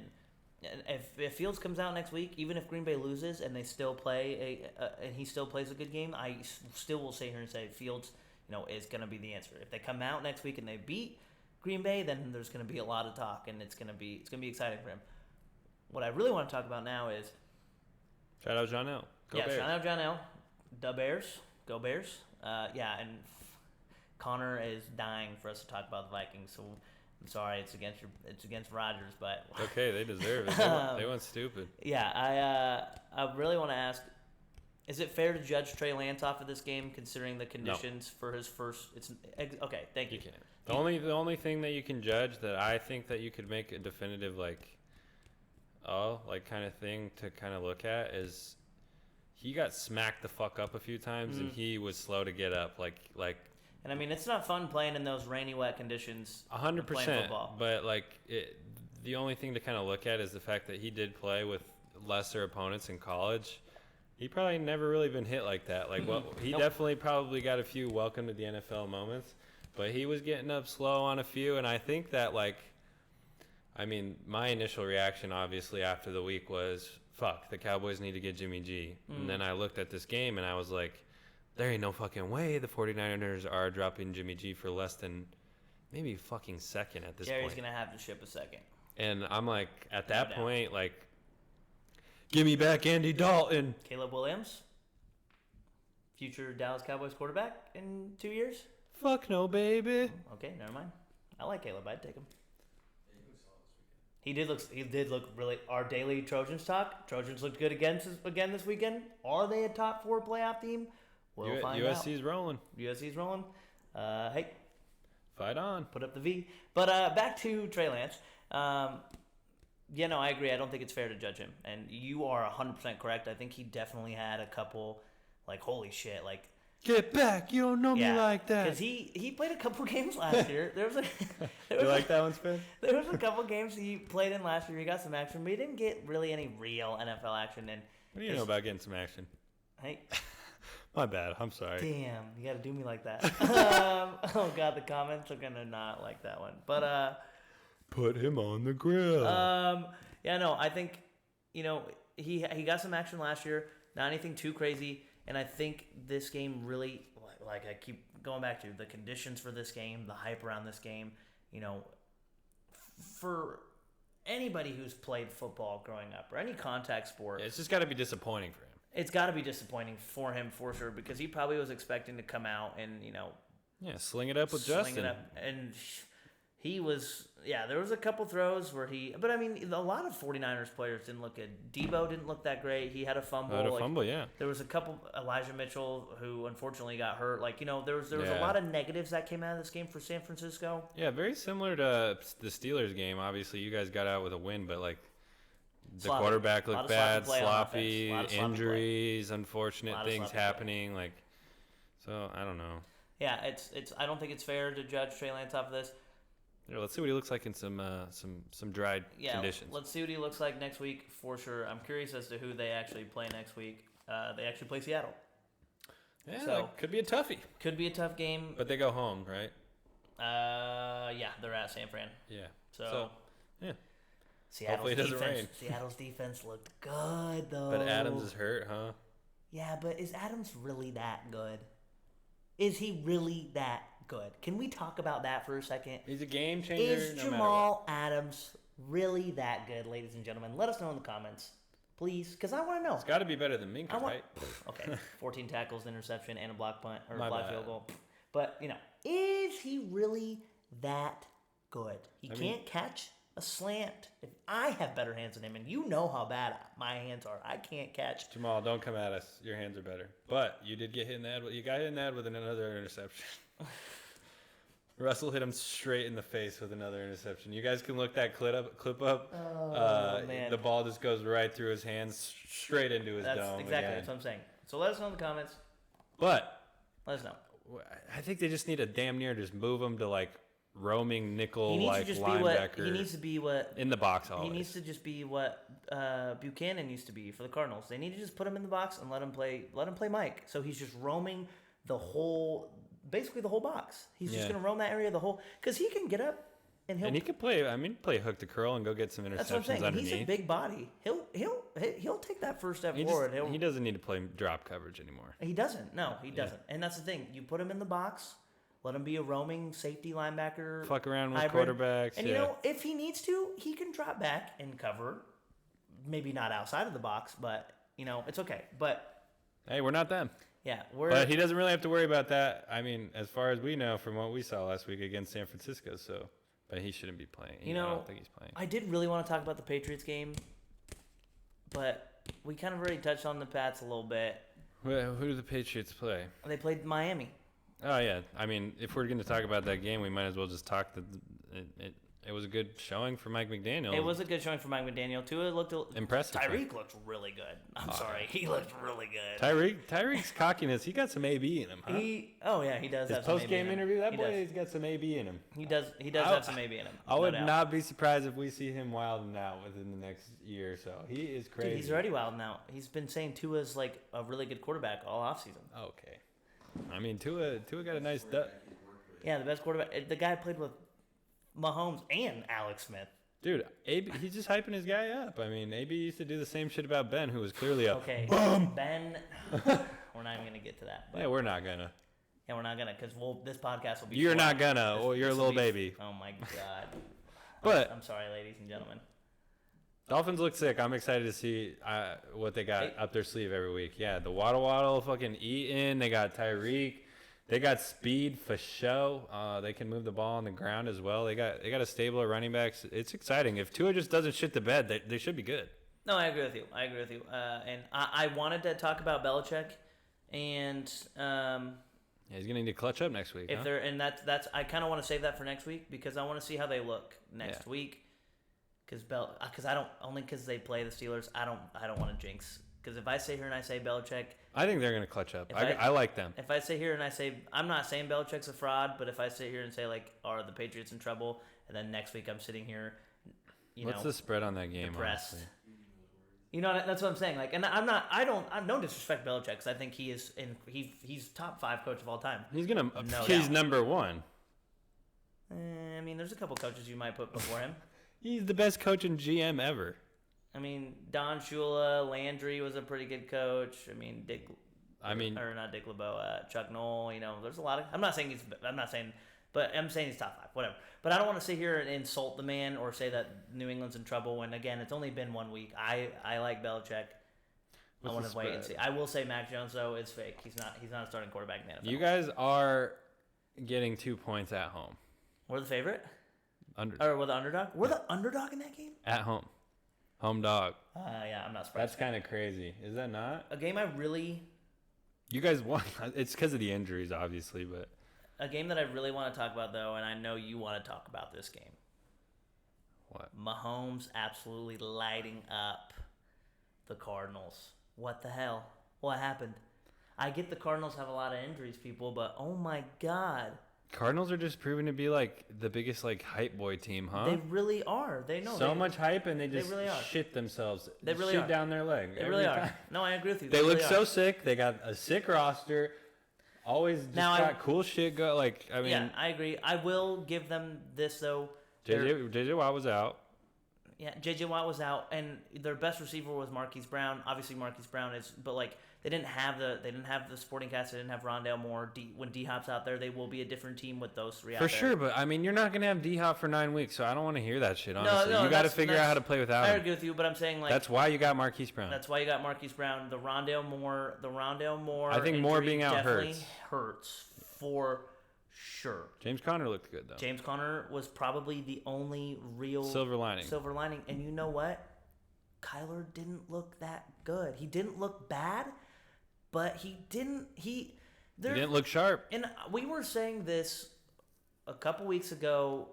Speaker 1: if Fields comes out next week, even if Green Bay loses and they still play and he still plays a good game, I still will sit here and say Fields, is going to be the answer. If they come out next week and they beat Green Bay, then there's going to be a lot of talk, and it's going to be exciting for him. What I really want to talk about now is
Speaker 2: shout out John L. Bears.
Speaker 1: Shout out John L. The Bears, go Bears. And Connor is dying for us to talk about the Vikings, so I'm sorry, it's against Rodgers, but
Speaker 2: okay, they deserve it. They went stupid.
Speaker 1: Yeah, I really want to ask: is it fair to judge Trey Lance off of this game, considering the conditions for his first? It's okay. Thank you.
Speaker 2: You can't. The only thing that you can judge that I think that you could make a definitive kind of thing to kind of look at is he got smacked the fuck up a few times and he was slow to get up.
Speaker 1: And it's not fun playing in those rainy, wet conditions.
Speaker 2: 100%. But the only thing to kind of look at is the fact that he did play with lesser opponents in college. He probably never really been hit like that. He definitely probably got a few welcome to the NFL moments, but he was getting up slow on a few. And I think that my initial reaction obviously after the week was, fuck, the Cowboys need to get Jimmy G. And then I looked at this game and I was like, there ain't no fucking way the 49ers are dropping Jimmy G for less than maybe fucking second at this point.
Speaker 1: Jerry's going to have to ship a second.
Speaker 2: And I'm like, at that point, give me back Andy Dalton.
Speaker 1: Caleb Williams, future Dallas Cowboys quarterback in 2 years?
Speaker 2: Fuck no, baby.
Speaker 1: Okay, never mind. I like Caleb. I'd take him. He did look really. Our daily Trojans talk. Trojans looked good again this weekend. Are they a top 4 playoff team? We'll find out.
Speaker 2: USC's rolling.
Speaker 1: USC's rolling. Hey.
Speaker 2: Fight on.
Speaker 1: Put up the V. But back to Trey Lance. I agree. I don't think it's fair to judge him. And you are 100% correct. I think he definitely had a couple, holy shit,
Speaker 2: get back! You don't know me like that.
Speaker 1: Because he played a couple games last year.
Speaker 2: You like that one, Spence?
Speaker 1: There was a couple games he played in last year. He got some action, but he didn't get really any real NFL action. And
Speaker 2: what do you know about getting some action?
Speaker 1: Hey.
Speaker 2: My bad. I'm sorry.
Speaker 1: Damn, you got to do me like that. Oh God, the comments are gonna not like that one. But
Speaker 2: put him on the grill.
Speaker 1: I think he got some action last year. Not anything too crazy. And I think this game really, I keep going back to the conditions for this game, the hype around this game, for anybody who's played football growing up or any contact sport.
Speaker 2: Yeah, it's just got to be disappointing for him.
Speaker 1: It's got to be disappointing for him for sure, because he probably was expecting to come out and,
Speaker 2: sling it up with Justin.
Speaker 1: And he was, there was a couple throws where but a lot of 49ers players didn't look good. Debo didn't look that great. He had a fumble.
Speaker 2: Yeah.
Speaker 1: There was a couple, Elijah Mitchell, who unfortunately got hurt. There was a lot of negatives that came out of this game for San Francisco.
Speaker 2: Yeah, very similar to the Steelers game. Obviously, you guys got out with a win, but the quarterback looked bad, sloppy, injuries, unfortunate things happening. So I don't know.
Speaker 1: Yeah, it's. I don't think it's fair to judge Trey Lance off of this.
Speaker 2: Yeah, let's see what he looks like in some dried conditions.
Speaker 1: Let's see what he looks like next week for sure. I'm curious as to who they actually play next week. They actually play Seattle.
Speaker 2: Yeah, so could be a toughie.
Speaker 1: Could be a tough game.
Speaker 2: But they go home, right?
Speaker 1: They're at San Fran.
Speaker 2: Yeah.
Speaker 1: So
Speaker 2: yeah. Hopefully it doesn't rain.
Speaker 1: Seattle's defense looked good though.
Speaker 2: But Adams is hurt, huh?
Speaker 1: Yeah, but is Adams really that good? Is he really that good? Can we talk about that for a second?
Speaker 2: He's a game changer.
Speaker 1: Is Jamal Adams really that good, ladies and gentlemen? Let us know in the comments, please, because I want to know.
Speaker 2: It's got to be better than Minka, right?
Speaker 1: Okay, 14 tackles, interception, and a block punt or
Speaker 2: My
Speaker 1: block
Speaker 2: bad.
Speaker 1: field goal. But is he really that good? He can't catch a slant. If I have better hands than him, and you know how bad my hands are, I can't catch.
Speaker 2: Jamal, don't come at us. Your hands are better. But you did get hit in the head. You got hit in the head with another interception. Russell hit him straight in the face with another interception. You guys can look that clip up.
Speaker 1: Oh, man.
Speaker 2: The ball just goes right through his hands, straight into his dome.
Speaker 1: Exactly. That's what I'm saying. So let us know in the comments.
Speaker 2: But
Speaker 1: Let us know.
Speaker 2: I think they just need to damn near just move him to like roaming nickel like
Speaker 1: linebacker. He needs to be what
Speaker 2: in the box always.
Speaker 1: He needs to just be what Buchanan used to be for the Cardinals. They need to just put him in the box and let him play Mike. So he's just roaming basically the whole box. He's just going to roam that area because he can get up and he
Speaker 2: can play. Play hook to curl and go get some interceptions
Speaker 1: that's what I'm saying.
Speaker 2: underneath.
Speaker 1: He's a big body. He'll take that first step forward.
Speaker 2: He doesn't need to play drop coverage anymore.
Speaker 1: He doesn't. No, he doesn't. And that's the thing. You put him in the box. Let him be a roaming safety linebacker.
Speaker 2: Fuck around with
Speaker 1: hybrid.
Speaker 2: quarterbacks.
Speaker 1: And if he needs to, he can drop back and cover. Maybe not outside of the box, but it's okay. But
Speaker 2: hey, we're not them.
Speaker 1: Yeah,
Speaker 2: but he doesn't really have to worry about that. As far as we know from what we saw last week against San Francisco. So, but he shouldn't be playing. I don't think he's playing.
Speaker 1: I did really want to talk about the Patriots game, but we kind of already touched on the Pats a little bit.
Speaker 2: Who do the Patriots play?
Speaker 1: They played Miami.
Speaker 2: Oh yeah, if we're going to talk about that game, we might as well just talk. It was a good showing for Mike McDaniel.
Speaker 1: It was a good showing for Mike McDaniel. Tua looked
Speaker 2: impressive.
Speaker 1: Tyreek looked really good. I'm sorry, he looked really good.
Speaker 2: Tyreek's cockiness, he got some AB in him. Huh?
Speaker 1: He does
Speaker 2: His
Speaker 1: have some AB in him.
Speaker 2: Post-game interview, that boy, he's got some AB in him.
Speaker 1: He does have some AB in him.
Speaker 2: I would not be surprised if we see him wilding out within the next year or so. He is crazy.
Speaker 1: Dude, he's already wilding out. He's been saying Tua's like a really good quarterback all offseason.
Speaker 2: Okay. Tua got a nice
Speaker 1: Yeah, the best quarterback. The guy played with Mahomes and Alex Smith.
Speaker 2: Dude, AB, he's just hyping his guy up. AB used to do the same shit about Ben, who was clearly a bum.
Speaker 1: Ben, we're not even going to get to that.
Speaker 2: Yeah, we're not going to.
Speaker 1: Yeah, we're not going to because this podcast will be
Speaker 2: You're not going to. Well, you're a little baby.
Speaker 1: Oh, my God.
Speaker 2: But
Speaker 1: I'm sorry, ladies and gentlemen.
Speaker 2: Dolphins look sick. I'm excited to see what they got up their sleeve every week. Yeah, the Waddle fucking Eaton. They got Tyreek. They got speed for show. They can move the ball on the ground as well. They got a stable of running backs. It's exciting. If Tua just doesn't shit the bed, they should be good.
Speaker 1: No, I agree with you. And I wanted to talk about Belichick, and
Speaker 2: he's gonna need to clutch up next week.
Speaker 1: That's I kind of want to save that for next week because I want to see how they look next week. Because they play the Steelers. I don't want to jinx. Because if I sit here and I say Belichick,
Speaker 2: I think they're going to clutch up. I like them.
Speaker 1: If I sit here and I say, I'm not saying Belichick's a fraud, but if I sit here and say, like, are the Patriots in trouble? And then next week I'm sitting here,
Speaker 2: what's the spread on that game?
Speaker 1: Depressed. Honestly? That's what I'm saying. Like, and I don't disrespect Belichick because I think he's top 5 coach of all time.
Speaker 2: He's number 1.
Speaker 1: There's a couple coaches you might put before him.
Speaker 2: He's the best coach and GM ever.
Speaker 1: Don Shula, Landry was a pretty good coach. Not Dick LeBeau, Chuck Noll. There's a lot of. I'm saying he's top 5, whatever. But I don't want to sit here and insult the man or say that New England's in trouble when again it's only been 1 week. I like Belichick. I want to wait and see. I will say Mac Jones though is fake. He's not a starting quarterback in the NFL.
Speaker 2: You guys are getting 2 points at home.
Speaker 1: We're the favorite. We're the underdog. We're the underdog in that game.
Speaker 2: At home. Home dog.
Speaker 1: Yeah, I'm not surprised.
Speaker 2: That's kind of crazy. Is that not?
Speaker 1: A game I really...
Speaker 2: You guys won. It's because of the injuries, obviously, but...
Speaker 1: A game that I really want to talk about, though, and I know you want to talk about this game.
Speaker 2: What?
Speaker 1: Mahomes absolutely lighting up the Cardinals. What the hell? What happened? I get the Cardinals have a lot of injuries, people, but oh my God.
Speaker 2: Cardinals are just proving to be like the biggest hype boy team, huh?
Speaker 1: They really are. They know
Speaker 2: so much hype, and they just
Speaker 1: really
Speaker 2: shit themselves.
Speaker 1: They really
Speaker 2: shit
Speaker 1: are.
Speaker 2: down their leg.
Speaker 1: They really are. No, I agree with you.
Speaker 2: They
Speaker 1: really
Speaker 2: look so sick. They got a sick roster. Always just got cool shit go.
Speaker 1: Yeah, I agree. I will give them this though.
Speaker 2: JJ Watt was out.
Speaker 1: Yeah, J.J. Watt was out, and their best receiver was Marquise Brown. Obviously, Marquise Brown is, but like they didn't have the supporting cast. They didn't have Rondale Moore. When D Hop's out there, they will be a different team with those three.
Speaker 2: For
Speaker 1: out
Speaker 2: sure,
Speaker 1: there.
Speaker 2: but I mean, you're not gonna have D Hop for 9 weeks, so I don't want to hear that shit. Honestly,
Speaker 1: No,
Speaker 2: you got to figure out how to play without
Speaker 1: I
Speaker 2: him.
Speaker 1: agree with you, but I'm saying like
Speaker 2: That's why you got Marquise Brown.
Speaker 1: That's why you got Marquise Brown. The Rondale Moore.
Speaker 2: I think Moore being out
Speaker 1: hurts for sure.
Speaker 2: James Conner looked good though.
Speaker 1: James Conner was probably the only real
Speaker 2: silver lining.
Speaker 1: And you know what? Kyler didn't look that good. He didn't look bad, but he didn't
Speaker 2: look sharp.
Speaker 1: And we were saying this a couple weeks ago.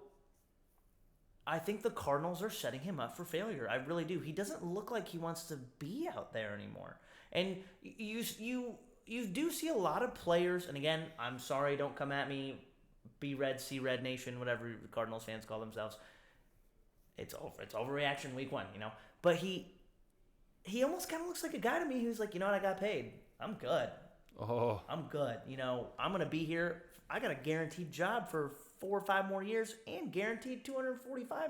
Speaker 1: I think the Cardinals are setting him up for failure. I really do. He doesn't look like he wants to be out there anymore. And you do see a lot of players, and again, I'm sorry, don't come at me, B Red, C Red Nation, whatever Cardinals fans call themselves. It's overreaction week 1, you know. But he almost kind of looks like a guy to me who's like, you know what, I got paid. I'm good.
Speaker 2: Oh.
Speaker 1: I'm good. You know, I'm going to be here. I got a guaranteed job for 4 or 5 more years and guaranteed $245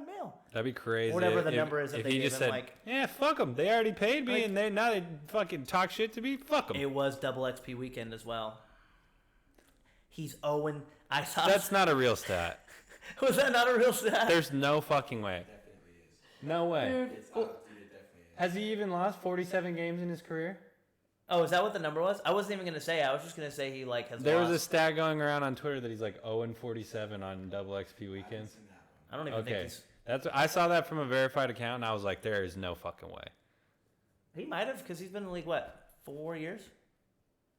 Speaker 1: million.
Speaker 2: That'd be crazy.
Speaker 1: Whatever the number is that
Speaker 2: if
Speaker 1: they
Speaker 2: he
Speaker 1: gave
Speaker 2: just
Speaker 1: him,
Speaker 2: said,
Speaker 1: like,
Speaker 2: yeah, fuck them. They already paid me,
Speaker 1: like,
Speaker 2: and now they fucking talk shit to me. Fuck them.
Speaker 1: It was double XP weekend as well. He's Owen. I saw.
Speaker 2: That's not a real stat.
Speaker 1: Was that not a real stat?
Speaker 2: There's no fucking way.
Speaker 3: It definitely is.
Speaker 2: No way.
Speaker 1: Dude.
Speaker 3: It definitely is.
Speaker 2: Has he even lost 47 games in his career?
Speaker 1: Oh, is that what the number was? I wasn't even gonna say. I was just gonna say he like has.
Speaker 2: There
Speaker 1: lost.
Speaker 2: was a stat going around on Twitter that he's like 0-47 on double XP weekends.
Speaker 1: I don't even think
Speaker 2: Okay,
Speaker 1: he's.
Speaker 2: I saw that from a verified account, and I was like, there is no fucking way.
Speaker 1: He might have because he's been in the league 4 years.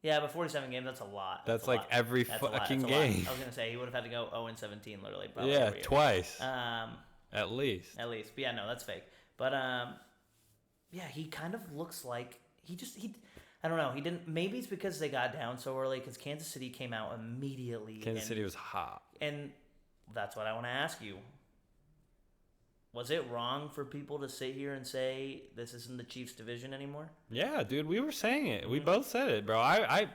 Speaker 1: Yeah, but 47 games, that's a lot.
Speaker 2: That's
Speaker 1: a
Speaker 2: like
Speaker 1: lot.
Speaker 2: every
Speaker 1: That's a lot.
Speaker 2: fucking
Speaker 1: That's a lot.
Speaker 2: game.
Speaker 1: I was going to say, he would have had to go 0-17, literally. Probably
Speaker 2: Yeah,
Speaker 1: every year.
Speaker 2: twice.
Speaker 1: Um,
Speaker 2: At least.
Speaker 1: But yeah, no, that's fake. But, yeah, he kind of looks like, I don't know. He didn't, maybe it's because they got down so early because Kansas City came out immediately.
Speaker 2: Kansas City was hot.
Speaker 1: And that's what I want to ask you. Was it wrong for people to sit here and say this isn't the Chiefs' division anymore?
Speaker 2: Yeah, dude, we were saying it. We
Speaker 1: Mm-hmm.
Speaker 2: both said it, bro. I'm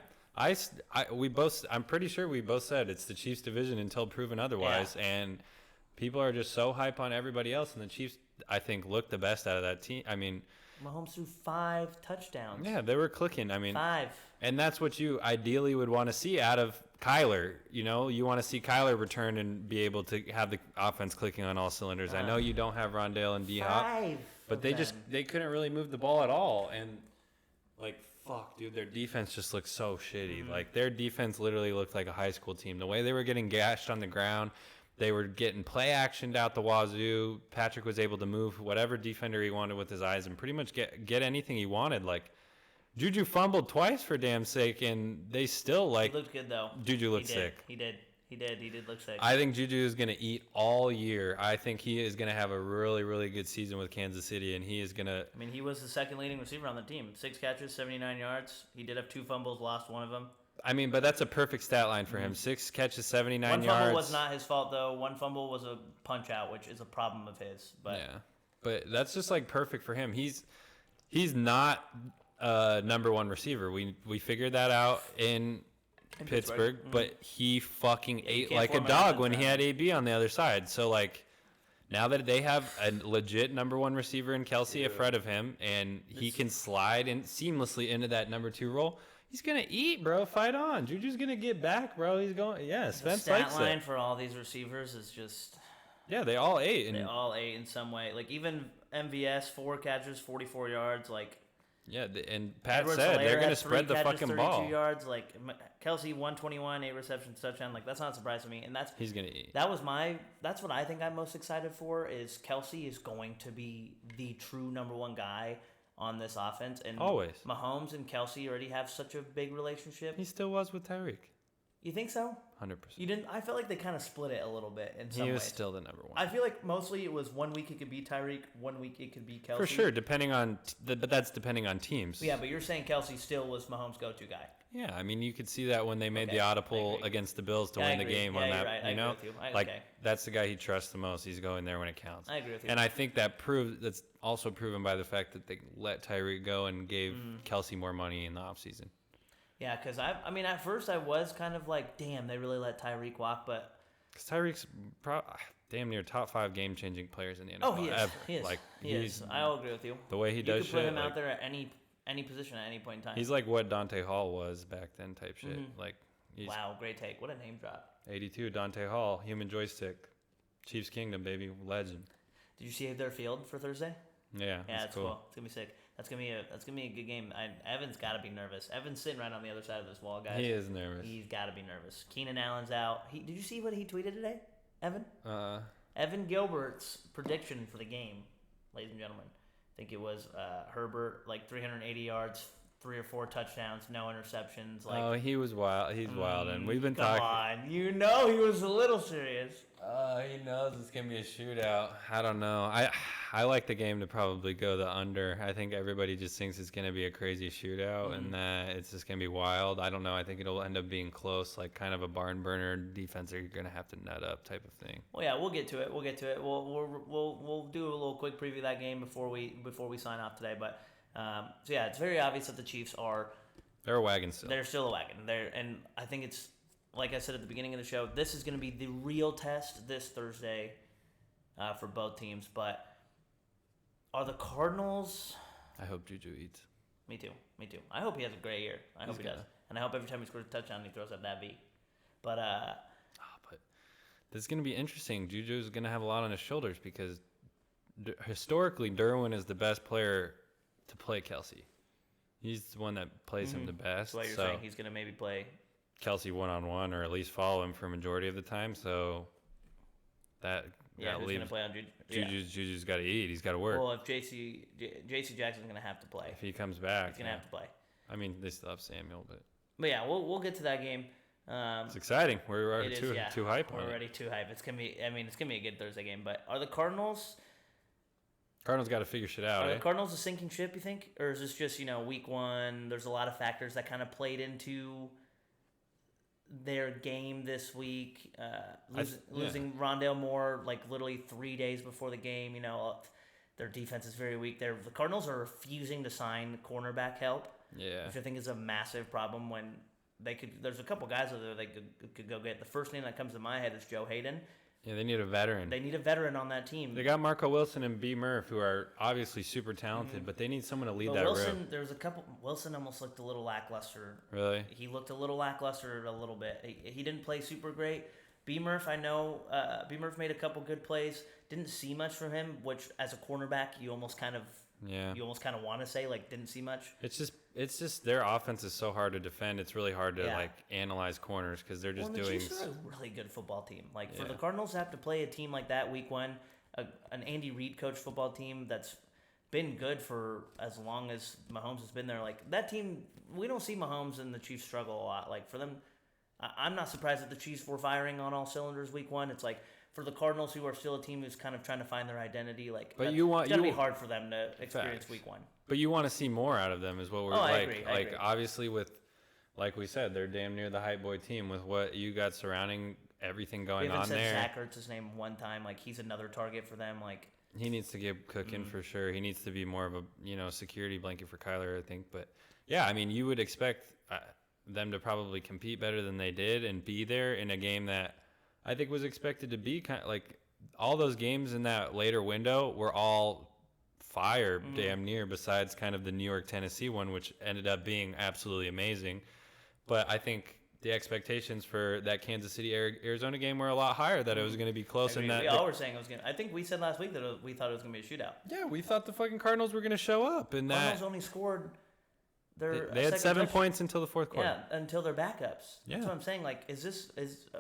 Speaker 2: pretty sure we both said it's the Chiefs' division until proven otherwise.
Speaker 1: Yeah.
Speaker 2: And people are just so hype on everybody else. And the Chiefs, I think, looked the best out of that team. I mean,
Speaker 1: Mahomes threw 5 touchdowns.
Speaker 2: yeah, they were clicking. I mean,
Speaker 1: 5.
Speaker 2: and that's what you ideally would want to see out of Kyler. You know, you want to see Kyler return and be able to have the offense clicking on all cylinders. I know you don't have Rondale and D-Hop,
Speaker 1: 5.
Speaker 2: but they couldn't really move the ball at all. And like, fuck, dude, their defense just looked so shitty. Like, their defense literally looked like a high school team. The way they were getting gashed on the ground, they were getting play actioned out the wazoo. Patrick was able to move whatever defender he wanted with his eyes and pretty much get anything he wanted. Like, Juju fumbled twice for damn sake, and they still, like...
Speaker 1: He looked good, though.
Speaker 2: Juju looked sick.
Speaker 1: He did look sick.
Speaker 2: I think Juju is going to eat all year. I think he is going to have a really, really good season with Kansas City, and he is going to...
Speaker 1: I mean, he was the second leading receiver on the team. 6 catches, 79 yards. He did have 2 fumbles, lost one of them.
Speaker 2: I mean, but that's a perfect stat line for him. 6 catches, 79 yards.
Speaker 1: One fumble was not his fault, though. One fumble was a punch-out, which is a problem of his. But
Speaker 2: yeah, but that's just, like, perfect for him. He's not... number 1 receiver. We figured that out in Pittsburgh, but he fucking ate like a dog when he had AB on the other side. So, like, now that they have a legit number 1 receiver in Kelsey ahead of him, and he can slide in seamlessly into that number 2 role, he's gonna eat, bro. Fight on. Juju's gonna get back, bro. He's going. Yeah, Spence
Speaker 1: the
Speaker 2: likes
Speaker 1: stat line
Speaker 2: it.
Speaker 1: for all these receivers is just...
Speaker 2: Yeah, they all ate.
Speaker 1: They all ate in some way. Like, even MVS, 4 catches, 44 yards, like...
Speaker 2: Yeah, and Pat
Speaker 1: Edwards
Speaker 2: said
Speaker 1: Helaire
Speaker 2: they're going to
Speaker 1: had 3
Speaker 2: spread the
Speaker 1: catches,
Speaker 2: fucking
Speaker 1: 32
Speaker 2: ball.
Speaker 1: yards. Like, Kelsey, 121, 8 receptions, touchdown. Like, that's not a surprise to me. And
Speaker 2: He's going to eat.
Speaker 1: that's what I think I'm most excited for is Kelsey is going to be the true number 1 guy on this offense. And
Speaker 2: Always.
Speaker 1: Mahomes and Kelsey already have such a big relationship.
Speaker 2: He still was with Tyreek.
Speaker 1: You think so?
Speaker 2: 100%.
Speaker 1: You didn't? I felt like they kind of split it a little bit in some
Speaker 2: He
Speaker 1: ways.
Speaker 2: was still the number 1.
Speaker 1: I feel like mostly it was 1 week it could be Tyreek, 1 week it could be Kelsey.
Speaker 2: For sure, depending on but that's depending on teams.
Speaker 1: Yeah, but you're saying Kelsey still was Mahomes' go-to guy.
Speaker 2: Yeah, I mean, you could see that when they made
Speaker 1: Okay,
Speaker 2: the
Speaker 1: I
Speaker 2: audible
Speaker 1: agree.
Speaker 2: against the Bills to
Speaker 1: Yeah, I
Speaker 2: win the
Speaker 1: agree.
Speaker 2: game
Speaker 1: Yeah,
Speaker 2: on
Speaker 1: you're
Speaker 2: that.
Speaker 1: right. I
Speaker 2: You know,
Speaker 1: agree with you.
Speaker 2: like
Speaker 1: Okay.
Speaker 2: that's the guy he trusts the most. He's going there when it counts.
Speaker 1: I agree with you.
Speaker 2: And I think that's also proven by the fact that they let Tyreek go and gave Kelsey more money in the offseason.
Speaker 1: Yeah, because I mean, at first I was kind of like, damn, they really let Tyreek walk, but
Speaker 2: Because Tyreek's damn near top 5 game-changing players in the NFL.
Speaker 1: Oh, he is.
Speaker 2: Ever.
Speaker 1: He is.
Speaker 2: Like,
Speaker 1: he is. I'll agree with you.
Speaker 2: The way he
Speaker 1: You
Speaker 2: does
Speaker 1: could put
Speaker 2: shit.
Speaker 1: him
Speaker 2: Like,
Speaker 1: out there at any position at any point in time.
Speaker 2: he's like what Dante Hall was back then type shit.
Speaker 1: Mhm.
Speaker 2: Like, he's
Speaker 1: Wow, great take. What a name drop.
Speaker 2: 82, Dante Hall, human joystick. Chiefs Kingdom, baby. Legend.
Speaker 1: Did you see their field for Thursday?
Speaker 2: Yeah,
Speaker 1: Yeah,
Speaker 2: that's
Speaker 1: it's cool. It's gonna be sick. That's gonna be a good game. Evan's got to be nervous. Evan's sitting right on the other side of this wall, guys.
Speaker 2: He is nervous.
Speaker 1: He's got to be nervous. Keenan Allen's out. Did you see what he tweeted today, Evan? Evan Gilbert's prediction for the game, ladies and gentlemen. I think it was Herbert, like 380 yards, 3 or 4 touchdowns, no interceptions. Like,
Speaker 2: oh, he was wild. He's wild, and we've been
Speaker 1: come
Speaker 2: talking.
Speaker 1: on, you know he was a little serious.
Speaker 2: He knows it's gonna be a shootout. I don't know. I like the game to probably go the under. I think everybody just thinks it's gonna be a crazy shootout and that it's just gonna be wild. I don't know. I think it'll end up being close, like kind of a barn burner defense that you're gonna have to nut up type of thing.
Speaker 1: Well, yeah, we'll get to it. We'll do a little quick preview of that game before we sign off today. But so yeah, it's very obvious that the Chiefs
Speaker 2: They're a wagon still.
Speaker 1: They're still a wagon. And I think it's, like I said at the beginning of the show, this is going to be the real test this Thursday for both teams. But are the Cardinals?
Speaker 2: I hope Juju eats.
Speaker 1: Me too. I hope he has a great year. I hope he does.
Speaker 2: gonna.
Speaker 1: And I hope every time he scores a touchdown, he throws up that V. But
Speaker 2: But this is going to be interesting. Juju's going to have a lot on his shoulders because historically, Derwin is the best player to play Kelsey. He's the one that plays him the best.
Speaker 1: so what you're saying, he's going to maybe play
Speaker 2: Kelsey one-on-one or at least follow him for a majority of the time. So that
Speaker 1: who's
Speaker 2: leaves
Speaker 1: going to play on Juju?
Speaker 2: Juju's got to eat. He's got to work.
Speaker 1: Well, if JC Jackson's going to have to play.
Speaker 2: If he comes back,
Speaker 1: He's going to have to play.
Speaker 2: I mean, they still have Samuel, but
Speaker 1: yeah, we'll get to that game.
Speaker 2: it's exciting. We're already too hype on
Speaker 1: We're
Speaker 2: it.
Speaker 1: already too hype. It's gonna be a good Thursday game. But are the Cardinals?
Speaker 2: Cardinals got to figure shit out.
Speaker 1: Are the Cardinals a sinking ship? You think, or is this just week one? There's a lot of factors that kind of played into their game this week. Losing Rondale Moore like literally 3 days before the game. Their defense is very weak. The Cardinals are refusing to sign cornerback help.
Speaker 2: Yeah.
Speaker 1: Which I think is a massive problem when they could. There's a couple guys out there they could go get. The first name that comes to my head is Joe Hayden.
Speaker 2: Yeah, they need a veteran.
Speaker 1: They need a veteran on that team.
Speaker 2: They got Marco Wilson and B. Murph, who are obviously super talented, but they need someone to lead that room.
Speaker 1: There's a couple. Wilson almost looked a little lackluster.
Speaker 2: Really?
Speaker 1: He looked a little lackluster a little bit. He didn't play super great. B. Murph, I know. B. Murph made a couple good plays. Didn't see much from him, which as a cornerback, you almost kind of want to say didn't see much.
Speaker 2: It's just their offense is so hard to defend. It's really hard to analyze corners because they're just doing.
Speaker 1: The Chiefs are a really good football team. For the Cardinals to have to play a team like that week one, an Andy Reid coached football team that's been good for as long as Mahomes has been there. That team, we don't see Mahomes and the Chiefs struggle a lot. For them, I'm not surprised that the Chiefs were firing on all cylinders week one. It's for the Cardinals, who are still a team who's kind of trying to find their identity, it's gonna be hard for them to experience week one.
Speaker 2: But you want to see more out of them, is what we're
Speaker 1: I agree.
Speaker 2: Obviously, with like we said, they're damn near the hype boy team with what you got surrounding everything going on there.
Speaker 1: We haven't said Zach Ertz's name one time. He's another target for them.
Speaker 2: He needs to get cooking for sure. He needs to be more of a security blanket for Kyler, I think. But yeah, I mean, you would expect them to probably compete better than they did and be there in a game that I think was expected to be kind of all those games in that later window were all fire damn near, besides kind of the New York Tennessee one, which ended up being absolutely amazing. But I think the expectations for that Kansas City Arizona game were a lot higher, that it was going to be close.
Speaker 1: We all were saying it was going to. I think we said last week that we thought it was going to be a shootout.
Speaker 2: Yeah, we thought the fucking Cardinals were going to show up, and
Speaker 1: Cardinals only scored.
Speaker 2: They had 7 points until the fourth quarter.
Speaker 1: Yeah, until their backups.
Speaker 2: Yeah.
Speaker 1: That's what I'm saying.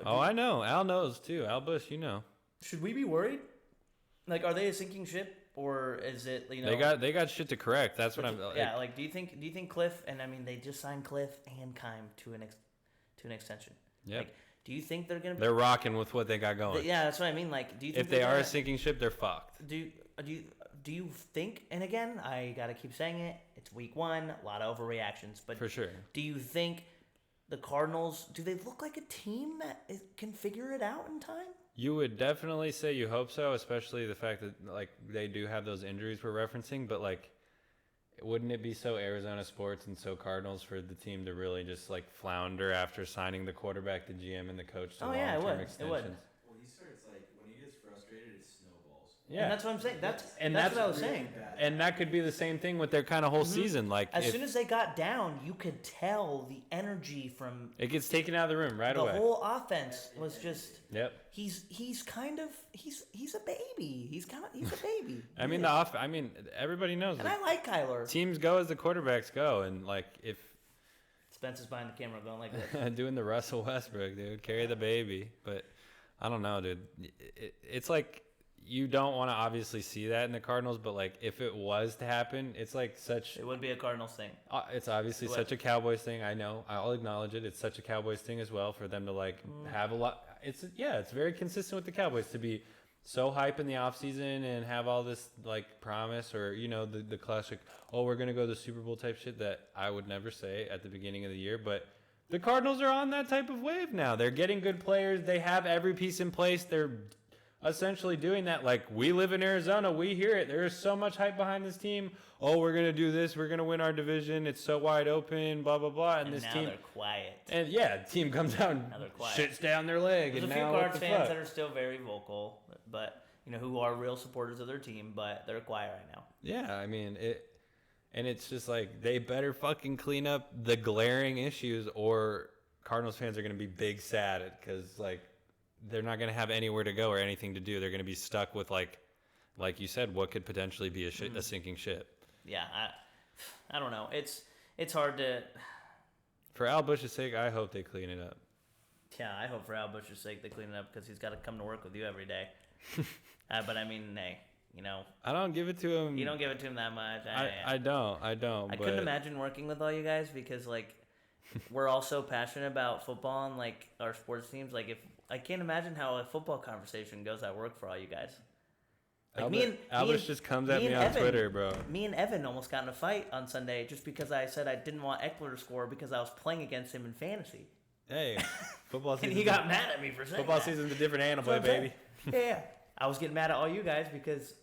Speaker 2: I know. Al knows too. Al Bush,
Speaker 1: Should we be worried? Are they a sinking ship, or is it
Speaker 2: They got shit to correct. That's what I'm.
Speaker 1: Yeah. Do you think Cliff, and I mean they just signed Cliff and Keim to an extension.
Speaker 2: Yeah.
Speaker 1: Do you think they're gonna?
Speaker 2: They're rocking with what they got going.
Speaker 1: Yeah, that's what I mean. Do you think
Speaker 2: if they are a sinking ship, they're fucked.
Speaker 1: Do you think? And again, I gotta keep saying it. It's week one, a lot of overreactions, but
Speaker 2: for sure.
Speaker 1: Do you think the Cardinals? Do they look like a team that can figure it out in time?
Speaker 2: You would definitely say you hope so, especially the fact that they do have those injuries we're referencing. But wouldn't it be so Arizona sports and so Cardinals for the team to really just flounder after signing the quarterback, the GM, and the coach to long-term extensions?
Speaker 3: Well, he starts when he gets frustrated
Speaker 2: Yeah.
Speaker 1: And that's what I'm saying. That's what I was saying.
Speaker 2: And that could be the same thing with their kind of whole season. Like
Speaker 1: As soon as they got down, you could tell the energy from
Speaker 2: it gets taken out of the room right
Speaker 1: the
Speaker 2: away.
Speaker 1: whole offense was just.
Speaker 2: Yep.
Speaker 1: He's a baby. He's a baby.
Speaker 2: I mean everybody knows.
Speaker 1: And I like Kyler.
Speaker 2: Teams go as the quarterbacks go, and like if
Speaker 1: Spence is behind the camera going like this.
Speaker 2: doing the Russell Westbrook, dude, carry the baby. But I don't know, dude. It's like you don't want to obviously see that in the Cardinals, but like if it was to happen, it's like such.
Speaker 1: It would be a Cardinals thing.
Speaker 2: It's obviously such a Cowboys thing. I know. I'll acknowledge it. It's such a Cowboys thing as well for them to like have a lot. It's very consistent with the Cowboys to be so hype in the offseason and have all this like promise or the classic we're gonna go to the Super Bowl type shit that I would never say at the beginning of the year, but the Cardinals are on that type of wave now. They're getting good players. They have every piece in place. They're essentially doing that. Like, we live in Arizona. We hear it. There is so much hype behind this team. Oh, we're going to do this. We're going to win our division. It's so wide open, blah, blah, blah. And this
Speaker 1: now
Speaker 2: team,
Speaker 1: they're quiet.
Speaker 2: And yeah, team comes out and shits down their leg.
Speaker 1: There's
Speaker 2: and
Speaker 1: a few
Speaker 2: now
Speaker 1: Cards fans that are still very vocal, but who are real supporters of their team, but they're quiet right now.
Speaker 2: Yeah, I mean, and it's just like they better fucking clean up the glaring issues or Cardinals fans are going to be big sad because like they're not going to have anywhere to go or anything to do. They're going to be stuck with like you said, what could potentially be a sinking ship.
Speaker 1: Yeah, I don't know. It's hard to.
Speaker 2: For Al Bush's sake, I hope they clean it up.
Speaker 1: Yeah, I hope for Al Bush's sake they clean it up because he's got to come to work with you every day. But I mean, hey,
Speaker 2: I don't give it to him.
Speaker 1: You don't give it to him that much.
Speaker 2: I don't.
Speaker 1: I couldn't imagine working with all you guys because like we're all so passionate about football and like our sports teams. Like if I can't imagine how a football conversation goes at work for all you guys. Like
Speaker 2: Albert just comes at me on Twitter, bro.
Speaker 1: Me and Evan almost got in a fight on Sunday just because I said I didn't want Eckler to score because I was playing against him in fantasy.
Speaker 2: Hey, football season.
Speaker 1: And he got mad at me for saying
Speaker 2: football
Speaker 1: that.
Speaker 2: season's a different animal, baby.
Speaker 1: Yeah. I was getting mad at all you guys because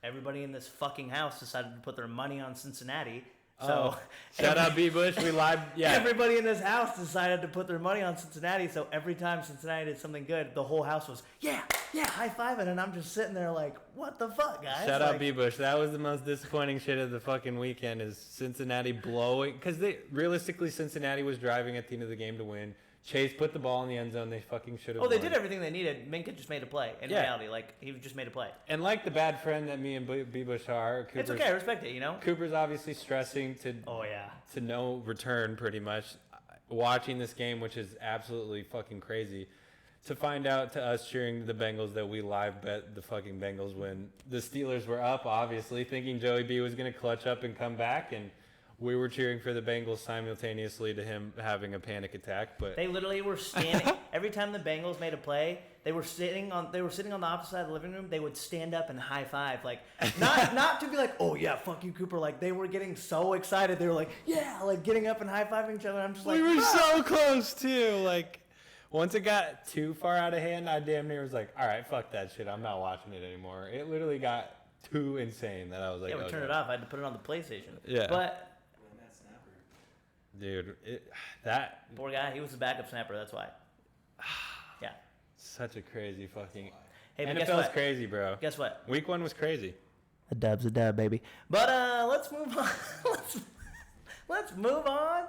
Speaker 1: everybody in this fucking house decided to put their money on Cincinnati. So
Speaker 2: shout out B Bush, we live. Yeah,
Speaker 1: everybody in this house decided to put their money on Cincinnati. So every time Cincinnati did something good, the whole house was high fiving, and I'm just sitting there like, what the fuck, guys?
Speaker 2: Shout out B Bush. That was the most disappointing shit of the fucking weekend is Cincinnati blowing because realistically Cincinnati was driving at the end of the game to win. Chase put the ball in the end zone. They fucking should have.
Speaker 1: Oh, they did everything they needed. Minka just made a play. In reality, like he just made a play.
Speaker 2: And like the bad friend that me and B Bush are,
Speaker 1: it's okay. I respect it.
Speaker 2: Cooper's obviously stressing to.
Speaker 1: Oh yeah.
Speaker 2: To no return, pretty much. Watching this game, which is absolutely fucking crazy, to find out to us cheering the Bengals that we live bet the fucking Bengals when the Steelers were up, obviously thinking Joey B was gonna clutch up and come back and. We were cheering for the Bengals simultaneously to him having a panic attack, but
Speaker 1: they literally were standing every time the Bengals made a play. They were sitting on the opposite side of the living room. They would stand up and high five, like not to be like, oh yeah, fuck you, Cooper. Like they were getting so excited. They were like, yeah, like getting up and high fiving each other. I'm just like,
Speaker 2: we were so close too. Like once it got too far out of hand, I damn near was like, all right, fuck that shit. I'm not watching it anymore. It literally got too insane that I was like,
Speaker 1: yeah, we turned it off. I had to put it on the PlayStation.
Speaker 2: Yeah,
Speaker 1: but.
Speaker 2: Dude, that
Speaker 1: poor guy. He was the backup snapper. That's why. Yeah.
Speaker 2: Such a crazy fucking.
Speaker 1: Hey, but
Speaker 2: NFL's crazy, bro.
Speaker 1: Guess what?
Speaker 2: Week 1 was crazy.
Speaker 1: A dub's a dub, baby. But let's move on. let's move on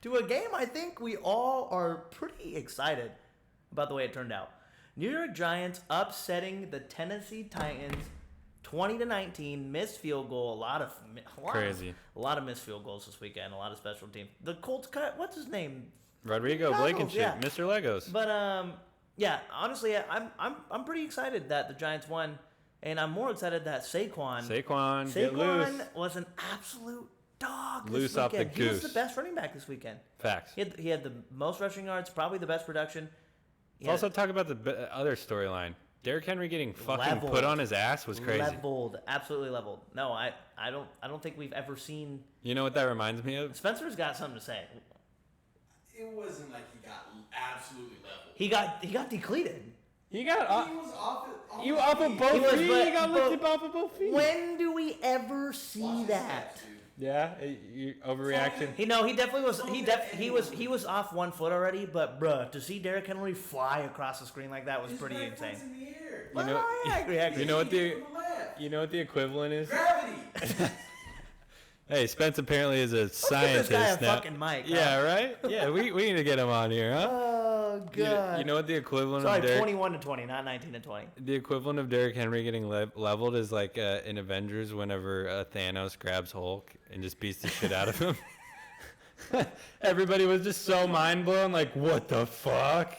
Speaker 1: to a game. I think we all are pretty excited about the way it turned out. New York Giants upsetting the Tennessee Titans. 20-19, missed field goal, a lot of missed field goals this weekend, a lot of special teams. The Colts cut, what's his name?
Speaker 2: Rodrigo Blankenship, yeah. Mr. Legos.
Speaker 1: But yeah, honestly, I'm pretty excited that the Giants won, and I'm more excited that Saquon was an absolute dog.
Speaker 2: Loose
Speaker 1: this
Speaker 2: off the
Speaker 1: weekend.
Speaker 2: goose.
Speaker 1: He was the best running back this weekend.
Speaker 2: Facts.
Speaker 1: He had the most rushing yards, probably the best production.
Speaker 2: Let's also talk about the other storyline. Derrick Henry getting fucking put on his ass was crazy.
Speaker 1: Absolutely leveled. No, I don't think we've ever seen.
Speaker 2: You know what that reminds me of?
Speaker 1: Spencer's got something to say.
Speaker 3: It wasn't like he got absolutely leveled.
Speaker 1: He got decleated.
Speaker 3: He was off
Speaker 2: of both feet. He got lifted off of both feet.
Speaker 1: When do we ever see that?
Speaker 2: Yeah, overreaction.
Speaker 1: He definitely was. He was off 1 foot already. But bruh, to see Derrick Henry fly across the screen like that was pretty insane.
Speaker 3: In the air.
Speaker 2: I agree.
Speaker 3: You know what
Speaker 2: You know what the equivalent is?
Speaker 3: Gravity.
Speaker 2: Hey, Spence apparently is a
Speaker 1: Let's give
Speaker 2: scientist
Speaker 1: this guy a
Speaker 2: now.
Speaker 1: fucking mic.
Speaker 2: Yeah, right? Yeah, we need to get him on here, huh?
Speaker 1: Oh god.
Speaker 2: You know what the equivalent
Speaker 1: Sorry,
Speaker 2: of Derek...
Speaker 1: 21 to 20, not 19 to 20.
Speaker 2: The equivalent of Derrick Henry getting leveled is like in Avengers whenever Thanos grabs Hulk and just beats the shit out of him. Everybody was just so mind blown, like, what the fuck?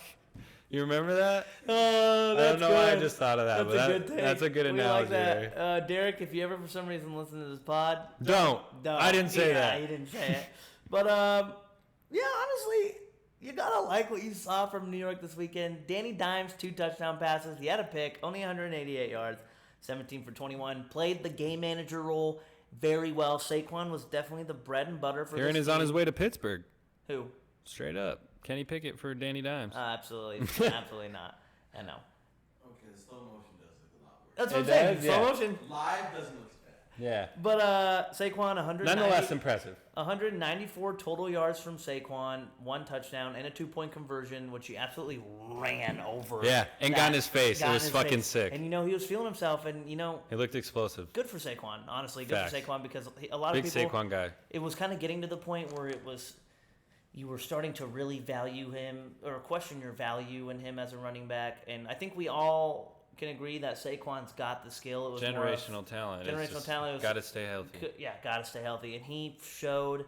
Speaker 2: You remember that?
Speaker 1: Oh,
Speaker 2: I don't know why I just thought of that,
Speaker 1: That's
Speaker 2: but
Speaker 1: a good take.
Speaker 2: that's a good
Speaker 1: We
Speaker 2: analogy.
Speaker 1: like that. Derek, if you ever for some reason listen to this pod,
Speaker 2: Don't. I didn't say
Speaker 1: yeah,
Speaker 2: that.
Speaker 1: he didn't say it. But yeah, honestly, you gotta like what you saw from New York this weekend. Danny Dimes, 2 touchdown passes. He had a pick, only 188 yards, 17 for 21. Played the game manager role very well. Saquon was definitely the bread and butter for
Speaker 2: Aaron
Speaker 1: this
Speaker 2: is on
Speaker 1: team.
Speaker 2: his way to Pittsburgh.
Speaker 1: Who?
Speaker 2: Straight up. Kenny Pickett for Danny Dimes.
Speaker 1: Absolutely, absolutely not. I know.
Speaker 3: Okay, the slow motion does look a lot worse.
Speaker 1: That's what I'm
Speaker 2: It
Speaker 1: saying.
Speaker 2: does,
Speaker 1: Slow
Speaker 2: yeah.
Speaker 1: motion.
Speaker 3: Live doesn't look as bad.
Speaker 2: Yeah.
Speaker 1: But Saquon, 190,
Speaker 2: Nonetheless impressive.
Speaker 1: 194 total yards from Saquon, 1 touchdown, and a 2-point conversion, which he absolutely ran over.
Speaker 2: Yeah, and got in his face.
Speaker 1: Got
Speaker 2: It
Speaker 1: in
Speaker 2: was
Speaker 1: his
Speaker 2: fucking
Speaker 1: face.
Speaker 2: sick.
Speaker 1: And, he was feeling himself, and,
Speaker 2: He looked explosive.
Speaker 1: good for Saquon, honestly. Good
Speaker 2: Facts.
Speaker 1: for Saquon because a lot
Speaker 2: Big
Speaker 1: of people,
Speaker 2: Saquon guy.
Speaker 1: it was kind of getting to the point where you were starting to really value him or question your value in him as a running back. And I think we all can agree that Saquon's got the skill. It was
Speaker 2: Generational talent.
Speaker 1: generational talent.
Speaker 2: Got to stay healthy.
Speaker 1: Yeah, got to stay healthy. And he showed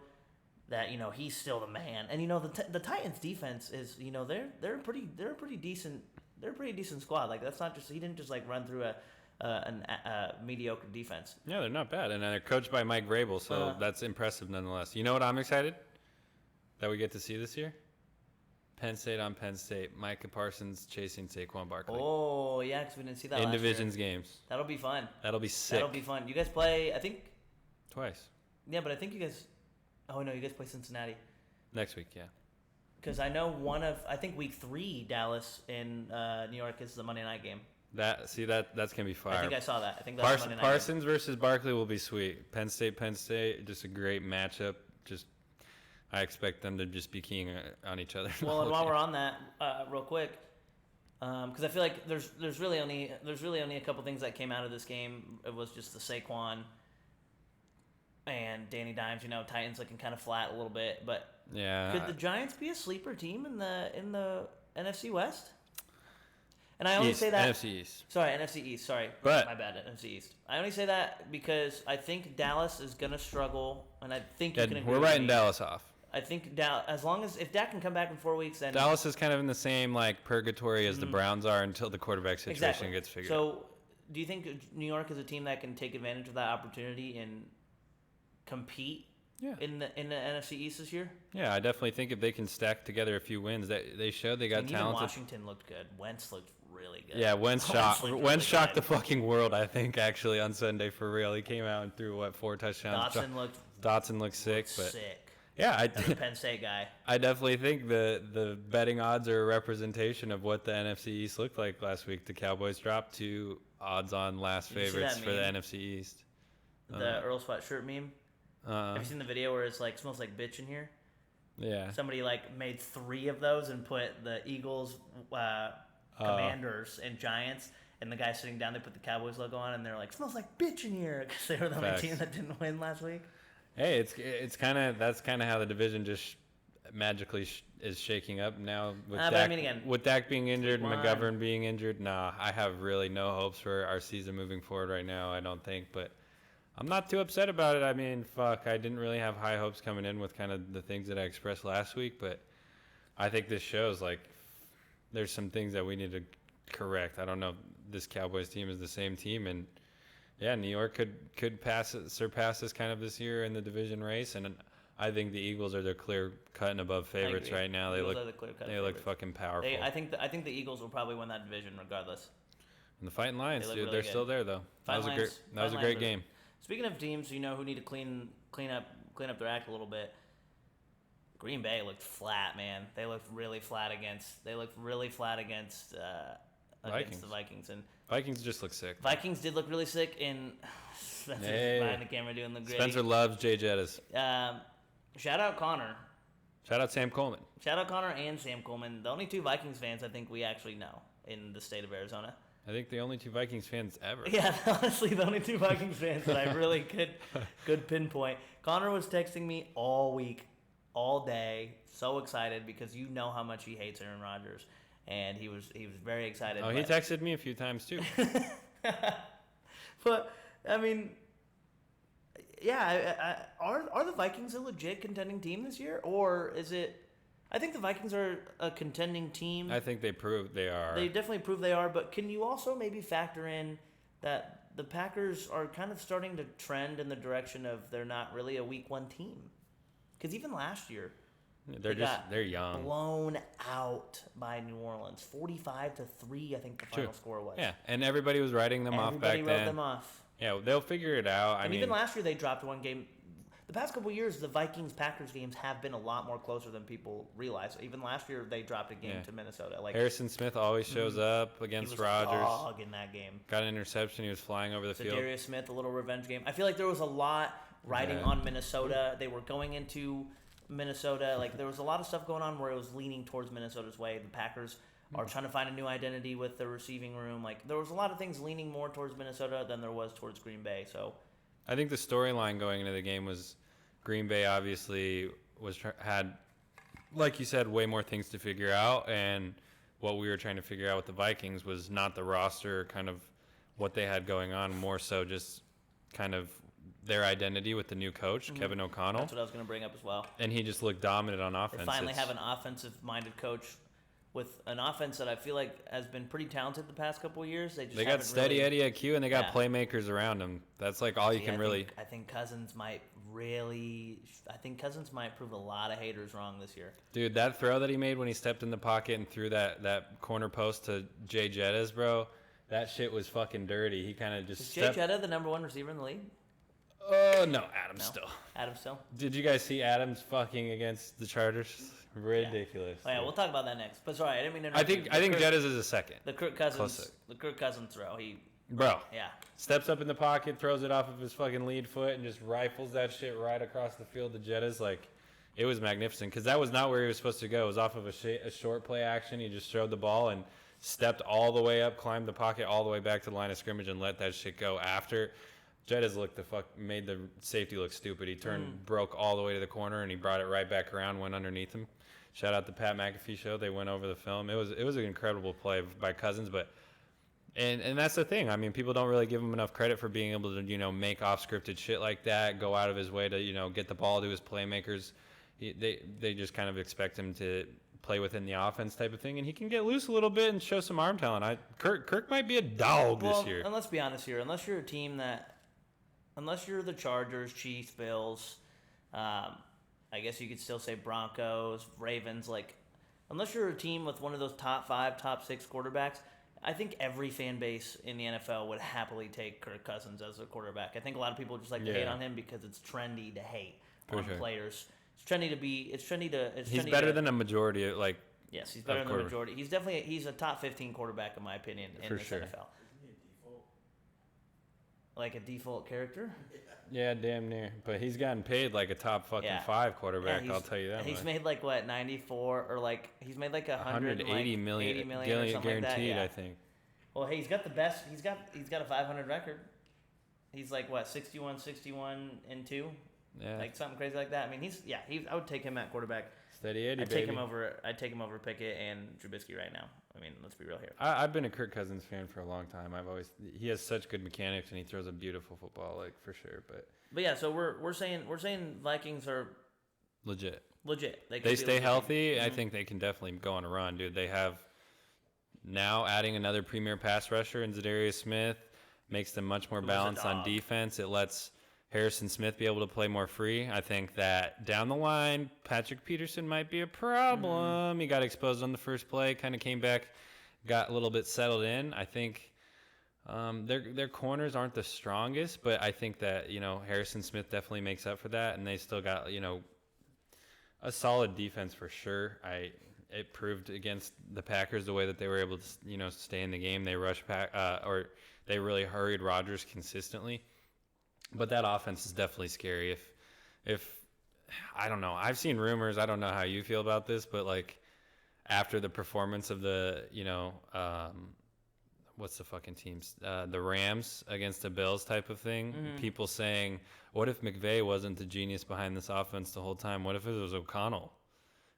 Speaker 1: that, he's still the man. And, the Titans defense is, they're a pretty decent squad. Like, that's not just, he didn't just, like, run through a mediocre defense.
Speaker 2: Yeah, they're not bad. And they're coached by Mike Vrabel, so that's impressive nonetheless. You know what I'm excited that we get to see this year? Penn State on Penn State. Micah Parsons chasing Saquon Barkley.
Speaker 1: Oh, yeah, because we didn't see that
Speaker 2: in
Speaker 1: last
Speaker 2: divisions
Speaker 1: year.
Speaker 2: games.
Speaker 1: That'll be fun.
Speaker 2: That'll be sick.
Speaker 1: That'll be fun. You guys play, I think,
Speaker 2: Twice.
Speaker 1: yeah, but I think you guys, oh, no, you guys play Cincinnati.
Speaker 2: Next week, yeah.
Speaker 1: Because I know I think week 3, Dallas in New York is the Monday night game.
Speaker 2: That's gonna be fire.
Speaker 1: I think I saw that. I think that's the Monday night
Speaker 2: Parsons versus Barkley will be sweet. Penn State, just a great matchup. I expect them to just be keying on each other.
Speaker 1: Well, and while we're on that, real quick, because I feel like there's really only a couple things that came out of this game. It was just the Saquon and Danny Dimes. Titans looking kind of flat a little bit, but
Speaker 2: yeah.
Speaker 1: could the Giants be a sleeper team in the NFC West? And I only
Speaker 2: East,
Speaker 1: say that
Speaker 2: NFC East.
Speaker 1: Sorry, NFC East. Sorry,
Speaker 2: But-
Speaker 1: my bad. NFC East. I only say that because I think Dallas is gonna struggle, and I think you
Speaker 2: Yeah,
Speaker 1: can agree
Speaker 2: we're
Speaker 1: with
Speaker 2: writing
Speaker 1: me.
Speaker 2: Dallas off.
Speaker 1: I think if Dak can come back in 4 weeks, then
Speaker 2: Dallas is kind of in the same purgatory as the Browns are until the quarterback situation gets figured out.
Speaker 1: So, do you think New York is a team that can take advantage of that opportunity and compete
Speaker 2: Yeah.
Speaker 1: in the NFC East this year?
Speaker 2: Yeah, I definitely think if they can stack together a few wins, they showed they got
Speaker 1: And even
Speaker 2: talented.
Speaker 1: Washington looked good. Wentz looked really good.
Speaker 2: Yeah, Wentz
Speaker 1: looked really
Speaker 2: shocked the
Speaker 1: good.
Speaker 2: fucking world, I think, actually, on Sunday for real. He came out and threw, 4 touchdowns. Dotson looked sick, but
Speaker 1: sick.
Speaker 2: yeah,
Speaker 1: As a Penn State guy.
Speaker 2: I definitely think the betting odds are a representation of what the NFC East looked like last week. The Cowboys dropped 2 odds-on last
Speaker 1: Did you see
Speaker 2: favorites
Speaker 1: that
Speaker 2: for the
Speaker 1: meme?
Speaker 2: NFC East.
Speaker 1: The Earl Sweatshirt meme. Have you seen the video where it's smells like bitch in here?
Speaker 2: Yeah.
Speaker 1: Somebody made 3 of those and put the Eagles, Commanders, and Giants, and the guy sitting down, they put the Cowboys logo on, and they're like, smells like bitch in here, because they were the only
Speaker 2: Facts.
Speaker 1: team that didn't win last week.
Speaker 2: Hey, that's kind of how the division just magically is shaking up now with
Speaker 1: But
Speaker 2: Dak,
Speaker 1: I mean, again,
Speaker 2: with Dak being injured and
Speaker 1: one.
Speaker 2: McGovern being injured. Nah, I have really no hopes for our season moving forward right now. I don't think, but I'm not too upset about it. I mean, fuck, I didn't really have high hopes coming in with kind of the things that I expressed last week, but I think this shows there's some things that we need to correct. I don't know if this Cowboys team is the same team, and yeah, New York could surpass us kind of this year in the division race, and I think the Eagles are the clear cut and above favorites
Speaker 1: agree.
Speaker 2: right now.
Speaker 1: Eagles are the clear-cut
Speaker 2: They look
Speaker 1: favorites.
Speaker 2: fucking powerful.
Speaker 1: I think the Eagles will probably win that division regardless.
Speaker 2: And the Fighting Lions,
Speaker 1: They look
Speaker 2: dude,
Speaker 1: really
Speaker 2: they're
Speaker 1: good.
Speaker 2: still there though. That
Speaker 1: Fighting
Speaker 2: was a
Speaker 1: Lions
Speaker 2: great
Speaker 1: are-
Speaker 2: game.
Speaker 1: Speaking of teams, who need to clean up their act a little bit. Green Bay looked flat, man. They looked really flat against the Vikings, and
Speaker 2: Vikings just look sick.
Speaker 1: Vikings did look really sick. And Spencer's
Speaker 2: Hey.
Speaker 1: behind the camera doing the gritty.
Speaker 2: Spencer loves Jay Jettas.
Speaker 1: Shout out Connor.
Speaker 2: Shout out Sam Coleman.
Speaker 1: Shout out Connor and Sam Coleman, the only 2 Vikings fans I think we actually know in the state of Arizona.
Speaker 2: I think the only 2 Vikings fans ever.
Speaker 1: Yeah, honestly, the only 2 Vikings fans that I really could pinpoint. Connor was texting me all week, all day, so excited because you know how much he hates Aaron Rodgers, and he was very excited.
Speaker 2: Oh, he texted me a few times too.
Speaker 1: But I mean, yeah, are the Vikings a legit contending team this year, or is it? I think the Vikings are a contending team.
Speaker 2: I think they proved they are.
Speaker 1: They definitely prove they are, but can you also maybe factor in that the Packers are kind of starting to trend in the direction of they're not really a week 1 team? Because even last year,
Speaker 2: they're young.
Speaker 1: Blown out by New Orleans, 45-3. I think the final score was.
Speaker 2: Yeah, and everybody was writing them off back then.
Speaker 1: Everybody wrote them off.
Speaker 2: Yeah, they'll figure it out.
Speaker 1: And even last year they dropped 1 game. The past couple of years, the Vikings-Packers games have been a lot more closer than people realize. Even last year, they dropped a game to Minnesota. Like
Speaker 2: Harrison Smith always shows up against Rodgers.
Speaker 1: He was a dog in that game.
Speaker 2: Got an interception. He was flying over the field.
Speaker 1: Darius Smith, a little revenge game. I feel like there was a lot riding on Minnesota. They were going into Minnesota. Like, there was a lot of stuff going on where it was leaning towards Minnesota's way. The Packers are trying to find a new identity with the receiving room. Like, there was a lot of things leaning more towards Minnesota than there was towards Green Bay. So
Speaker 2: I think the storyline going into the game was Green Bay obviously had, like you said, way more things to figure out, and what we were trying to figure out with the Vikings was not the roster, kind of what they had going on, more so just kind of their identity with the new coach, Kevin O'Connell.
Speaker 1: That's what I was going to bring up as well.
Speaker 2: And he just looked dominant on offense.
Speaker 1: They finally have an offensive-minded coach with an offense that I feel like has been pretty talented the past couple of years. They
Speaker 2: got steady Eddie IQ, and they got playmakers around him. That's like all you can really.
Speaker 1: I think Cousins might prove a lot of haters wrong this year.
Speaker 2: Dude, that throw that he made when he stepped in the pocket and threw that corner post to Jay Jettas, bro, that shit was fucking dirty. He kind of just
Speaker 1: Is Jay Jetta the number 1 receiver in the league?
Speaker 2: Oh, no, Adams still.
Speaker 1: Adams still?
Speaker 2: Did you guys see Adams fucking against the Chargers? Ridiculous.
Speaker 1: Oh, yeah, we'll talk about that next. But sorry, I didn't mean to interrupt.
Speaker 2: I think Jettas is a second.
Speaker 1: The Kirk Cousins throw. Yeah.
Speaker 2: Steps up in the pocket, throws it off of his fucking lead foot, and just rifles that shit right across the field to Jettas. Like, it was magnificent because that was not where he was supposed to go. It was off of a short play action. He just threw the ball and stepped all the way up, climbed the pocket all the way back to the line of scrimmage, and let that shit go after. Jettas made the safety look stupid. He broke all the way to the corner, and he brought it right back around, went underneath him. Shout out to Pat McAfee show. They went over the film. It was an incredible play by Cousins, but and that's the thing. I mean, people don't really give him enough credit for being able to, make off scripted shit like that, go out of his way to, get the ball to his playmakers. They just kind of expect him to play within the offense type of thing, and he can get loose a little bit and show some arm talent. Kirk might be a dog this year.
Speaker 1: And let's be honest here. Unless you're a team unless you're the Chargers, Chiefs, Bills, I guess you could still say Broncos, Ravens, unless you're a team with one of those top 5, top 6 quarterbacks, I think every fan base in the NFL would happily take Kirk Cousins as a quarterback. I think a lot of people just like to hate on him because it's trendy to hate on players. It's trendy to
Speaker 2: He's better than a majority of
Speaker 1: Yes, he's better than the majority. He's a top 15 quarterback in my opinion in this NFL. Like a default character?
Speaker 2: Yeah, damn near. But he's gotten paid like a top fucking 5 quarterback, I'll tell you that.
Speaker 1: He's made 94 or he's made
Speaker 2: 180 million,
Speaker 1: 80 million or something
Speaker 2: guaranteed,
Speaker 1: like that, yeah.
Speaker 2: I think.
Speaker 1: Well, hey, he's got the best. He's got a 500 record. He's 61 and 2.
Speaker 2: Yeah.
Speaker 1: Something crazy like that. I mean, I would take him at quarterback.
Speaker 2: Steady Eddie,
Speaker 1: I'd take him over Pickett and Trubisky right now. I mean, let's be real here.
Speaker 2: I've been a Kirk Cousins fan for a long time. He has such good mechanics and he throws a beautiful football, for sure. But
Speaker 1: yeah, so we're saying Vikings are
Speaker 2: legit.
Speaker 1: They
Speaker 2: stay healthy. I think they can definitely go on a run, dude. They have now adding another premier pass rusher in Zadarius Smith makes them much more balanced on defense. It lets Harrison Smith be able to play more free. I think that down the line, Patrick Peterson might be a problem. He got exposed on the first play, kind of came back, got a little bit settled in. I think their corners aren't the strongest, but I think that, Harrison Smith definitely makes up for that, and they still got, a solid defense for sure. It proved against the Packers the way that they were able to, stay in the game. They rushed or they really hurried Rodgers consistently. But that offense is definitely scary. If I don't know, I've seen rumors. I don't know how you feel about this, but after the performance of the, what's the fucking teams? The Rams against the Bills type of thing.
Speaker 1: Mm-hmm.
Speaker 2: People saying, what if McVay wasn't the genius behind this offense the whole time? What if it was O'Connell?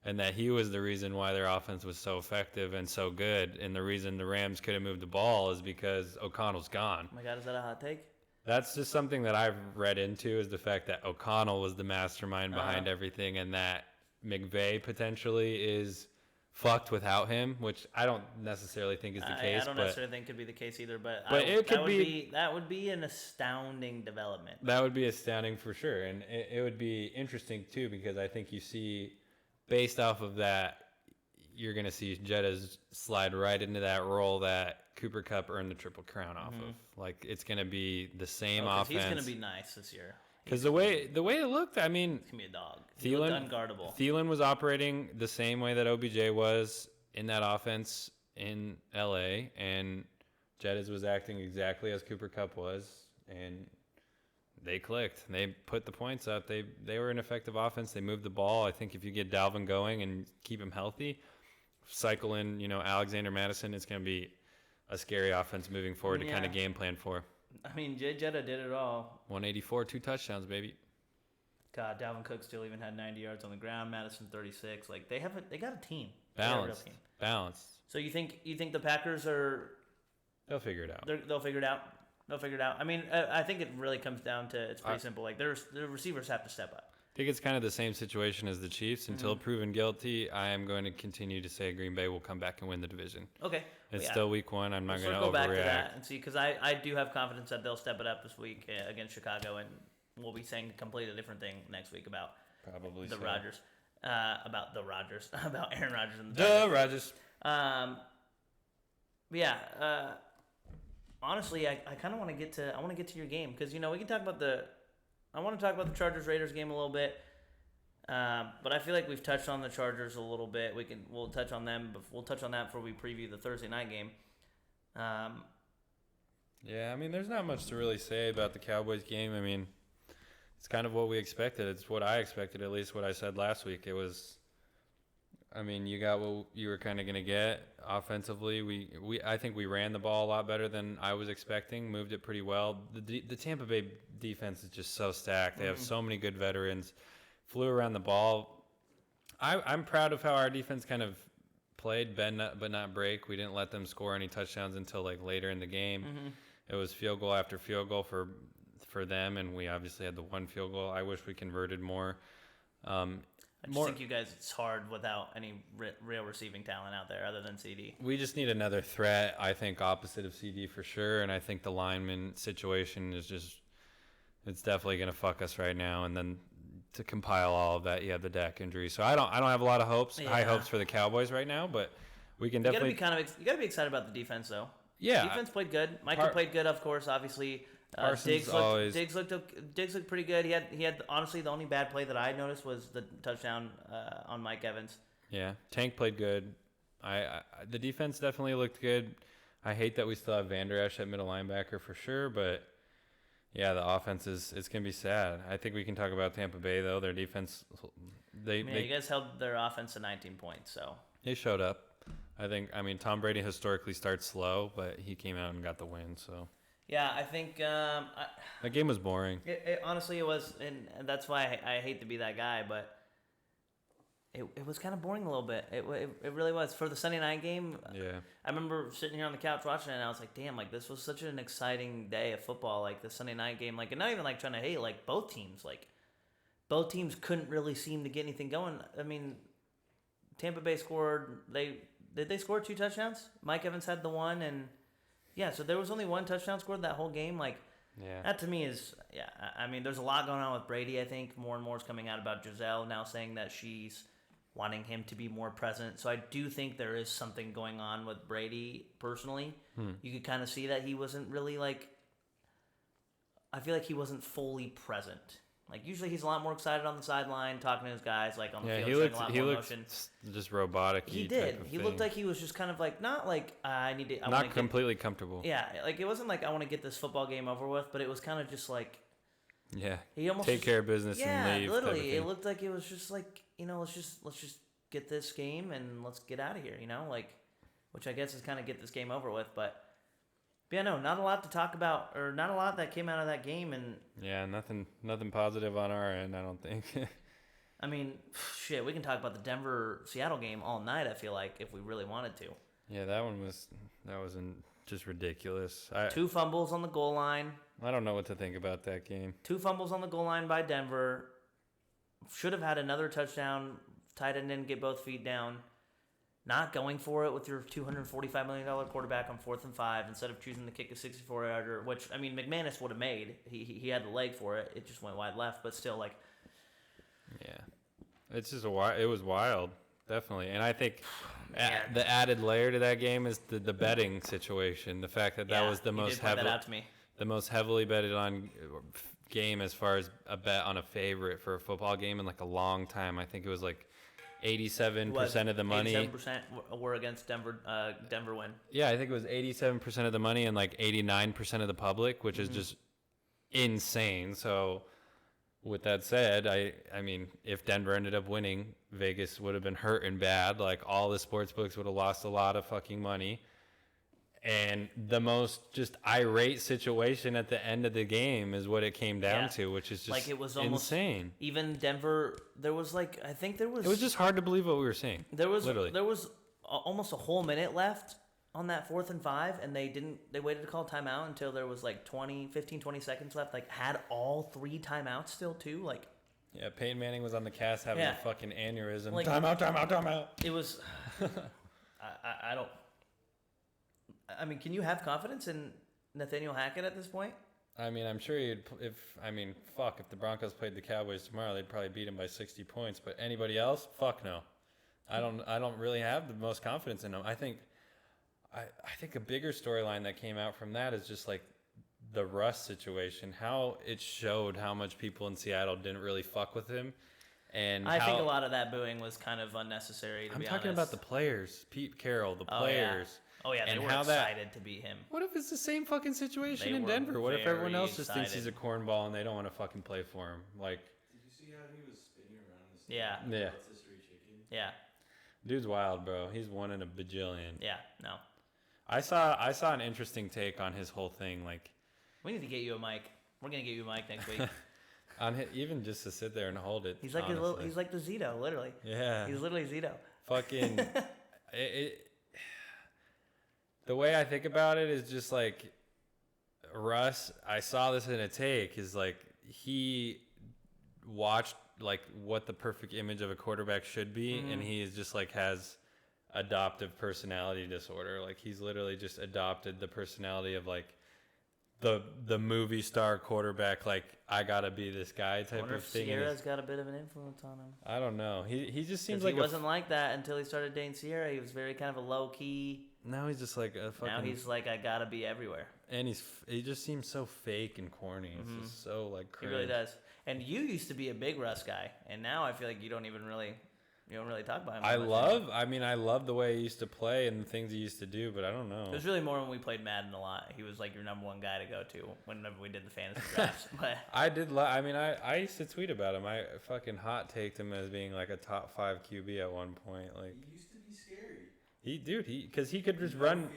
Speaker 2: And that he was the reason why their offense was so effective and so good. And the reason the Rams couldn't move the ball is because O'Connell's gone.
Speaker 1: Oh my God, is that a hot take?
Speaker 2: That's just something that I've read into, is the fact that O'Connell was the mastermind behind everything, and that McVay potentially is fucked without him, which I don't necessarily think is the case.
Speaker 1: I don't necessarily think could be the case either, but that would be an astounding development.
Speaker 2: That would be astounding for sure, and it would be interesting too, because I think you see, based off of that, you're going to see Jettas slide right into that role that Cooper Kupp earned the Triple Crown off of. Like, it's going to be the same offense.
Speaker 1: He's going to be nice this year.
Speaker 2: Because the way it looked, I mean,
Speaker 1: he's going to be a dog. He looked unguardable.
Speaker 2: Thielen was operating the same way that OBJ was in that offense in LA, and Jettas was acting exactly as Cooper Kupp was, and they clicked. They put the points up. They were an effective offense. They moved the ball. I think if you get Dalvin going and keep him healthy, cycle in, Alexander Madison, it's going to be a scary offense moving forward to kind of game plan for.
Speaker 1: I mean, Jetta did it all.
Speaker 2: 184, 2 touchdowns, baby.
Speaker 1: God, Dalvin Cook still even had 90 yards on the ground. Madison 36. Like, they got a team.
Speaker 2: Balanced.
Speaker 1: So you think the Packers are?
Speaker 2: They'll figure it out.
Speaker 1: They'll figure it out. They'll figure it out. I mean, I think it really comes down to, it's pretty simple. Like, the receivers have to step up.
Speaker 2: I think it's kind of the same situation as the Chiefs. Until proven guilty, I am going to continue to say Green Bay will come back and win the division.
Speaker 1: Okay.
Speaker 2: It's still week 1. I'm not going to
Speaker 1: go back
Speaker 2: overreact.
Speaker 1: to that and see, because I do have confidence that they'll step it up this week against Chicago, and we'll be saying a completely different thing next week about
Speaker 2: Probably
Speaker 1: the
Speaker 2: so.
Speaker 1: Rodgers, about Aaron Rodgers and
Speaker 2: the Rodgers.
Speaker 1: Honestly, I kind of want to get to your game, because we can talk about I want to talk about the Chargers-Raiders game a little bit, but I feel like we've touched on the Chargers a little bit. We'll touch on them, but we'll touch on that before we preview the Thursday night game.
Speaker 2: Yeah, I mean, there's not much to really say about the Cowboys game. I mean, it's kind of what we expected. It's what I expected, at least what I said last week. It was, I mean, you got what you were kind of going to get offensively. I think we ran the ball a lot better than I was expecting, moved it pretty well. The Tampa Bay defense is just so stacked. They have so many good veterans, flew around the ball. I'm proud of how our defense kind of played, bend but not break. We didn't let them score any touchdowns until like later in the game. It was field goal after field goal for them, and we obviously had the one field goal. I wish we converted more.
Speaker 1: I just think you guys, it's hard without any real receiving talent out there other than CD.
Speaker 2: We just need another threat, I think, opposite of CD for sure. And I think the lineman situation is just, it's definitely going to fuck us right now. And then to compile all of that, you have the Dak injury. So I don't have a lot of hopes, high hopes for the Cowboys right now, but we can definitely.
Speaker 1: You got to be excited about the defense, though.
Speaker 2: Yeah.
Speaker 1: Defense played good. Michael played good, of course, obviously. Diggs looked pretty good. He had honestly, the only bad play that I noticed was the touchdown on Mike Evans.
Speaker 2: Yeah, Tank played good. The defense definitely looked good. I hate that we still have Van Der Esch at middle linebacker for sure, but yeah, the offense it's gonna be sad. I think we can talk about Tampa Bay though. Their defense, you
Speaker 1: guys held their offense to 19 points, so
Speaker 2: they showed up. I mean, Tom Brady historically starts slow, but he came out and got the win. So.
Speaker 1: Yeah, I think
Speaker 2: that game was boring.
Speaker 1: Honestly, it was, and that's why I hate to be that guy, but it was kind of boring a little bit. It really was. For the Sunday night game,
Speaker 2: yeah. I
Speaker 1: remember sitting here on the couch watching it, and I was like, damn, like, this was such an exciting day of football, like the Sunday night game. Like, and not even like trying to hate, like, both teams couldn't really seem to get anything going. I mean, Tampa Bay scored, did they score 2 touchdowns? Mike Evans had the one, and yeah, so there was only 1 touchdown scored that whole game. Like, that to me is, I mean, there's a lot going on with Brady, I think. More and more is coming out about Giselle now saying that she's wanting him to be more present. So I do think there is something going on with Brady personally. You could kind of see that he wasn't really, like, I feel like he wasn't fully present. Like, usually he's a lot more excited on the sideline, talking to his guys, like, on the field, showing a lot more emotion.
Speaker 2: Just robotic.
Speaker 1: He did. He looked like he was just kind of like, not like,
Speaker 2: not completely comfortable.
Speaker 1: Yeah, like, it wasn't like, I want to get this football game over with, but it was kind of just like,
Speaker 2: yeah,
Speaker 1: he almost
Speaker 2: take care of business and leave.
Speaker 1: Yeah, literally. It looked like it was just like, let's just get this game and let's get out of here, like, which I guess is kind of get this game over with, but But yeah, no, not a lot to talk about, or not a lot that came out of that game. And
Speaker 2: Yeah, nothing positive on our end, I don't think.
Speaker 1: I mean, shit, we can talk about the Denver-Seattle game all night, I feel like, if we really wanted to.
Speaker 2: Yeah, that was just ridiculous.
Speaker 1: 2 fumbles on the goal line.
Speaker 2: I don't know what to think about that game.
Speaker 1: 2 fumbles on the goal line by Denver. Should have had another touchdown. Tight end didn't get both feet down. Not going for it with your $245 million quarterback on 4th and 5 instead of choosing to kick a 64-yarder, which, I mean, McManus would have made. He had the leg for it. It just went wide left, but still, like...
Speaker 2: Yeah. It's just it was wild, definitely. And I think
Speaker 1: Man.
Speaker 2: the added layer to that game is the betting situation. The fact that that was the most the most heavily betted on game as far as a bet on a favorite for a football game in like a long time. I think it was like 87% of the money.
Speaker 1: 87% were against Denver. Denver win.
Speaker 2: Yeah, I think it was 87% of the money and like 89% of the public, which is just insane. So, with that said, I mean, if Denver ended up winning, Vegas would have been hurting bad. Like all the sports books would have lost a lot of fucking money. And the most just irate situation at the end of the game is what it came down to, which is just
Speaker 1: like it was almost
Speaker 2: insane.
Speaker 1: Even Denver, there was like it
Speaker 2: was just hard to believe what we were seeing.
Speaker 1: There was almost a whole minute left on that 4th and 5, and they waited to call timeout until there was like 20 seconds left. Like had all 3 timeouts still too. Like
Speaker 2: yeah, Peyton Manning was on the cast having a fucking aneurysm.
Speaker 1: Like,
Speaker 2: timeout.
Speaker 1: It was. I don't. I mean, can you have confidence in Nathaniel Hackett at this point?
Speaker 2: I mean, I'm sure if the Broncos played the Cowboys tomorrow, they'd probably beat them by 60 points. But anybody else, fuck no. I don't really have the most confidence in them. I think a bigger storyline that came out from that is just like the Russ situation, how it showed how much people in Seattle didn't really fuck with him. And
Speaker 1: I think a lot of that booing was kind of unnecessary, to be honest.
Speaker 2: I'm talking about the players, Pete Carroll, the players.
Speaker 1: Oh, yeah, they were excited to beat him.
Speaker 2: What if it's the same fucking situation in Denver? What if everyone else just thinks he's a cornball and they don't want to fucking play for him? Like,
Speaker 3: did you see how he was spinning around this?
Speaker 1: Yeah. Yeah.
Speaker 2: Dude's wild, bro. He's one in a bajillion.
Speaker 1: Yeah, no.
Speaker 2: I saw an interesting take on his whole thing. Like,
Speaker 1: we need to get you a mic. We're gonna get you a mic next week.
Speaker 2: Even just to sit there and hold it.
Speaker 1: He's like he's like the Zito, literally.
Speaker 2: Yeah.
Speaker 1: He's literally Zito.
Speaker 2: Fucking. The way I think about it is just like Russ. I saw this in a take. Is like he watched like what the perfect image of a quarterback should be, and he is just like has adoptive personality disorder. Like he's literally just adopted the personality of like the movie star quarterback. Like I gotta be this guy type of thing.
Speaker 1: Sierra's got a bit of an influence on him.
Speaker 2: I don't know. He just seems like
Speaker 1: he wasn't like that until he started dating Sierra. He was very kind of a low key.
Speaker 2: Now he's just like a fucking.
Speaker 1: Now he's like I gotta be everywhere.
Speaker 2: And he just seems so fake and corny. It's just so like cringe.
Speaker 1: He really does. And you used to be a big Russ guy, and now I feel like you don't really talk about him. I
Speaker 2: love the way he used to play and the things he used to do, but I don't know.
Speaker 1: It was really more when we played Madden a lot. He was like your number one guy to go to whenever we did the fantasy drafts. But
Speaker 2: I used to tweet about him. I fucking hot taked him as being like a top 5 QB at one point. Like
Speaker 3: he used to be scary.
Speaker 2: Because he could just run.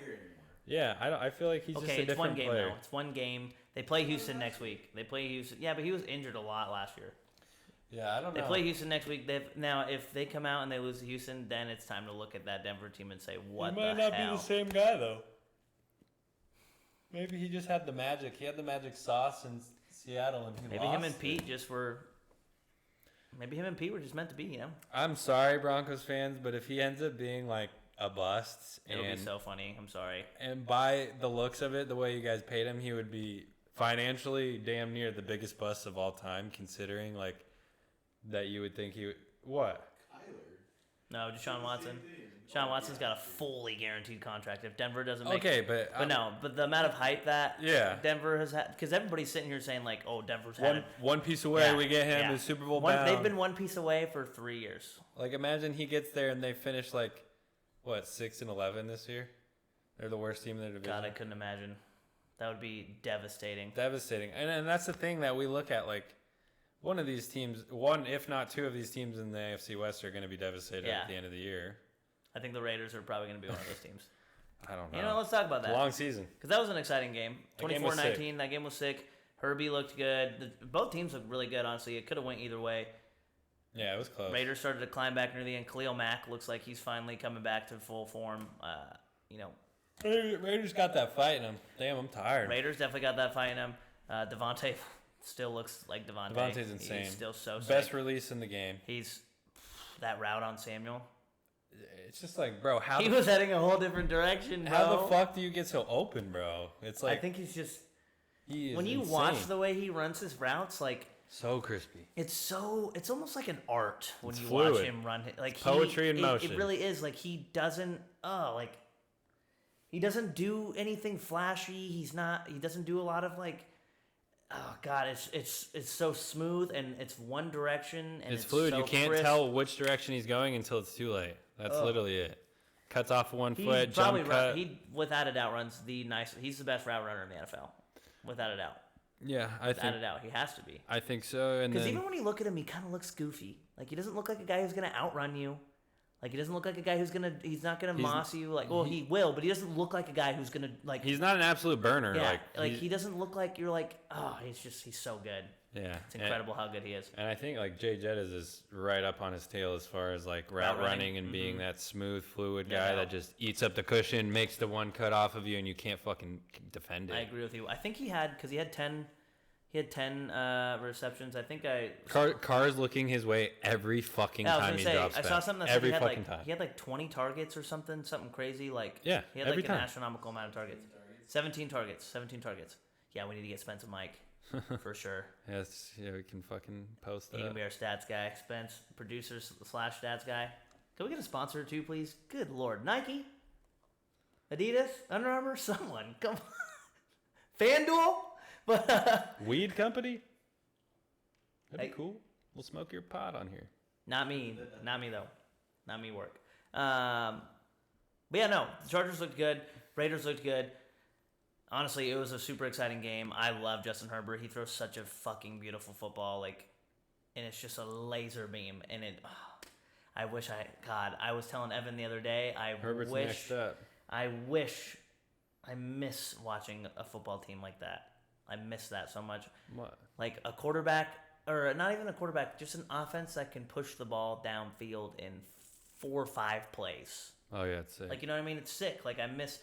Speaker 2: Yeah, I feel like he's just a different
Speaker 1: player.
Speaker 2: player.
Speaker 1: It's one game. They play Houston next week. Yeah, but he was injured a lot last year.
Speaker 2: Yeah, I don't know.
Speaker 1: They play Houston next week. Now, if they come out and they lose to Houston, then it's time to look at that Denver team and say, what the hell? He might not be the
Speaker 2: same guy, though. Maybe he just had the magic. He had the magic sauce in Seattle, and
Speaker 1: maybe him and Pete Maybe him and Pete were just meant to be, you know?
Speaker 2: I'm sorry, Broncos fans, but if he ends up being, like, a bust.
Speaker 1: It'll be so funny. I'm sorry.
Speaker 2: And by the looks of it, the way you guys paid him, he would be financially damn near the biggest bust of all time, considering, like, that you would think he would. What?
Speaker 3: Kyler.
Speaker 1: No, Deshaun Watson. Deshaun Watson's got a fully guaranteed contract. If Denver doesn't make but the amount of hype that Denver has had, because everybody's sitting here saying like, oh, Denver's had
Speaker 2: one piece away, we get him the Super Bowl bound.
Speaker 1: They've been one piece away for 3 years.
Speaker 2: Like imagine he gets there and they finish like, what, 6-11 this year? They're the worst team in their division.
Speaker 1: God, I couldn't imagine. That would be devastating.
Speaker 2: Devastating, and that's the thing that we look at like. One of these teams, one if not two of these teams in the AFC West are going to be devastated at the end of the year.
Speaker 1: I think the Raiders are probably going to be one of those teams.
Speaker 2: I don't know.
Speaker 1: You know, let's talk about that.
Speaker 2: Long season.
Speaker 1: Because that was an exciting game.
Speaker 2: That game was
Speaker 1: 24-19. That game was sick.
Speaker 2: That game was
Speaker 1: 24-19. That game was sick. That game was sick. Herbie looked good. Both teams looked really good, honestly. It could have went either way.
Speaker 2: Yeah, it was close.
Speaker 1: Raiders started to climb back near the end. Khalil Mack looks like he's finally coming back to full form. You know,
Speaker 2: Raiders got that fight in them. Damn, I'm tired.
Speaker 1: Raiders definitely got that fight in him. Devontae still looks like Devontae.
Speaker 2: Devontae's insane.
Speaker 1: He's still so sick.
Speaker 2: Best release in the game.
Speaker 1: He's that route on Samuel.
Speaker 2: It's just like, bro,
Speaker 1: He was heading a whole different direction, bro.
Speaker 2: how the fuck do you get so open, bro? It's like
Speaker 1: I think he's just
Speaker 2: he is
Speaker 1: when you
Speaker 2: insane.
Speaker 1: watch the way he runs his routes, like
Speaker 2: so crispy.
Speaker 1: it's almost like an art when
Speaker 2: It's
Speaker 1: you
Speaker 2: fluid.
Speaker 1: watch him run. Like
Speaker 2: Poetry in motion.
Speaker 1: It really is. Like he doesn't. He doesn't do anything flashy. He doesn't do a lot of like. Oh God, it's so smooth and it's one direction and
Speaker 2: It's fluid.
Speaker 1: so
Speaker 2: You can't
Speaker 1: crisp.
Speaker 2: tell which direction he's going until it's too late. That's literally it. Cuts off one
Speaker 1: He
Speaker 2: foot,
Speaker 1: probably
Speaker 2: jump cut.
Speaker 1: he without a doubt runs the nice. He's the best route runner in the NFL, without a doubt.
Speaker 2: Yeah, I
Speaker 1: Without
Speaker 2: think
Speaker 1: a doubt, he has to be.
Speaker 2: I think so. And
Speaker 1: Because
Speaker 2: then
Speaker 1: even when you look at him, he kind of looks goofy. Like he doesn't look like a guy who's gonna outrun you. Like he doesn't look like a guy he's not gonna moss you. Like he will, but he doesn't look like a guy who's gonna like.
Speaker 2: he's not an absolute burner.
Speaker 1: yeah,
Speaker 2: Like
Speaker 1: he doesn't look like you're like he's so good.
Speaker 2: yeah,
Speaker 1: It's incredible how good he is.
Speaker 2: And I think like Jay Jettis is right up on his tail as far as like route running and being that smooth, fluid guy
Speaker 1: no.
Speaker 2: that just eats up the cushion, makes the one cut off of you, and you can't fucking defend it.
Speaker 1: I agree with you. I think he had 10 receptions. I think
Speaker 2: Carr's looking his way every fucking
Speaker 1: I was
Speaker 2: time
Speaker 1: gonna
Speaker 2: he
Speaker 1: say,
Speaker 2: drops
Speaker 1: I
Speaker 2: back.
Speaker 1: saw something that said
Speaker 2: every
Speaker 1: he had
Speaker 2: fucking
Speaker 1: like
Speaker 2: time.
Speaker 1: he had like 20 targets or something crazy. Like
Speaker 2: Yeah,
Speaker 1: he had
Speaker 2: every
Speaker 1: like an
Speaker 2: time.
Speaker 1: astronomical amount of targets. 17 targets. Yeah, we need to get Spence a mic for sure.
Speaker 2: Yes, yeah, we can fucking post
Speaker 1: He
Speaker 2: that.
Speaker 1: can be our stats guy. Spence, producer / stats guy. Can we get a sponsor too, please? Good lord, Nike, Adidas, Under Armour, someone come on. FanDuel, but
Speaker 2: Weed company? That'd
Speaker 1: Hey.
Speaker 2: be cool. We'll smoke your pot on here.
Speaker 1: not me though, not me work. But yeah, no, the Chargers looked good. Raiders looked good. Honestly, it was a super exciting game. I love Justin Herbert. He throws such a fucking beautiful football, like, and it's just a laser beam. And I was telling Evan the other day,
Speaker 2: Herbert's next up.
Speaker 1: I miss watching a football team like that. I miss that so much.
Speaker 2: What?
Speaker 1: Like a quarterback, or not even a quarterback, just an offense that can push the ball downfield in 4 or 5 plays.
Speaker 2: Oh yeah, it's sick.
Speaker 1: Like, you know what I mean? It's sick. Like I miss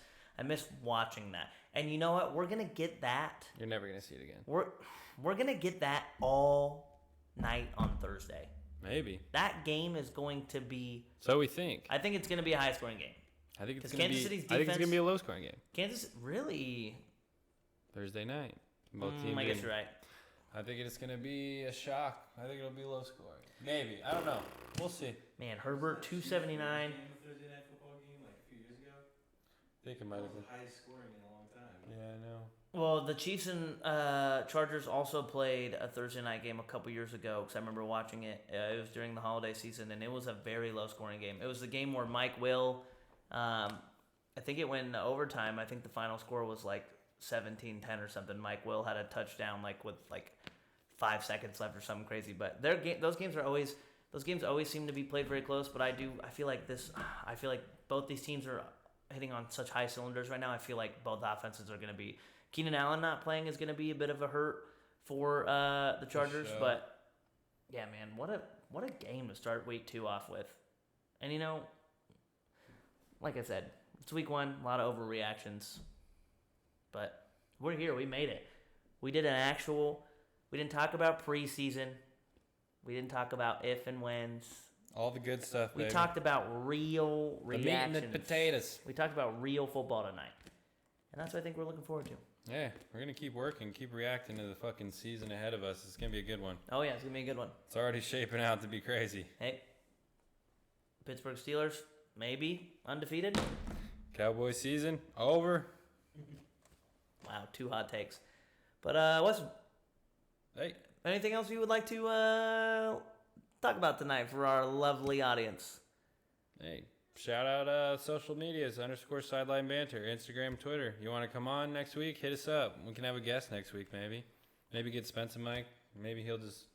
Speaker 1: watching that. And you know what? We're gonna get that.
Speaker 2: You're never gonna see it again.
Speaker 1: We're gonna get that all night on Thursday.
Speaker 2: Maybe.
Speaker 1: That game is going to be.
Speaker 2: So we think.
Speaker 1: I think it's gonna be a high scoring game.
Speaker 2: I think it's
Speaker 1: 'Cause
Speaker 2: gonna
Speaker 1: Kansas
Speaker 2: be.
Speaker 1: City's
Speaker 2: I think it's
Speaker 1: defense-
Speaker 2: gonna be a low scoring game.
Speaker 1: Kansas really.
Speaker 2: Thursday night. Both teams.
Speaker 1: I guess
Speaker 2: gonna-
Speaker 1: you're right.
Speaker 2: I think it's gonna be a shock. I think it'll be low scoring. Maybe. I don't know. We'll see.
Speaker 1: Man, Herbert 279.
Speaker 3: Game of Thursday night football game like a few years ago.
Speaker 2: I think it might
Speaker 3: That
Speaker 2: have
Speaker 3: was
Speaker 2: been.
Speaker 3: the highest scoring in a long time.
Speaker 2: Yeah, I know.
Speaker 1: Well, the Chiefs and Chargers also played a Thursday night game a couple years ago because I remember watching it. It was during the holiday season, and it was a very low-scoring game. It was the game where Mike Will, I think it went into overtime. I think the final score was like 17-10 or something. Mike Will had a touchdown like with like 5 seconds left or something crazy. But those games always seem to be played very close. But I feel like both these teams are hitting on such high cylinders right now. I feel like both offenses are going to be. Keenan Allen not playing is going to be a bit of a hurt for the Chargers,
Speaker 2: sure.
Speaker 1: but yeah, man, what a game to start week 2 off with. And you know, like I said, it's week 1, a lot of overreactions, but we're here. We made it. We did an actual. We didn't talk about preseason. We didn't talk about if and whens.
Speaker 2: All the good stuff.
Speaker 1: We
Speaker 2: baby.
Speaker 1: talked about real
Speaker 2: the meat
Speaker 1: reactions.
Speaker 2: and the potatoes.
Speaker 1: We talked about real football tonight, and that's what I think we're looking forward to.
Speaker 2: Yeah, we're gonna keep working, keep reacting to the fucking season ahead of us. It's gonna be a good one.
Speaker 1: Oh yeah, it's gonna be a good one.
Speaker 2: It's already shaping out to be crazy.
Speaker 1: Hey, Pittsburgh Steelers, maybe undefeated.
Speaker 2: Cowboy season over.
Speaker 1: Wow, 2 hot takes. But Weston,
Speaker 2: Hey,
Speaker 1: anything else you would like to talk about tonight for our lovely audience?
Speaker 2: hey, shout out social medias _ Sideline Banter, Instagram, Twitter. You want to come on next week? Hit us up. We can have a guest next week, maybe. Maybe get Spence a mic. Maybe he'll just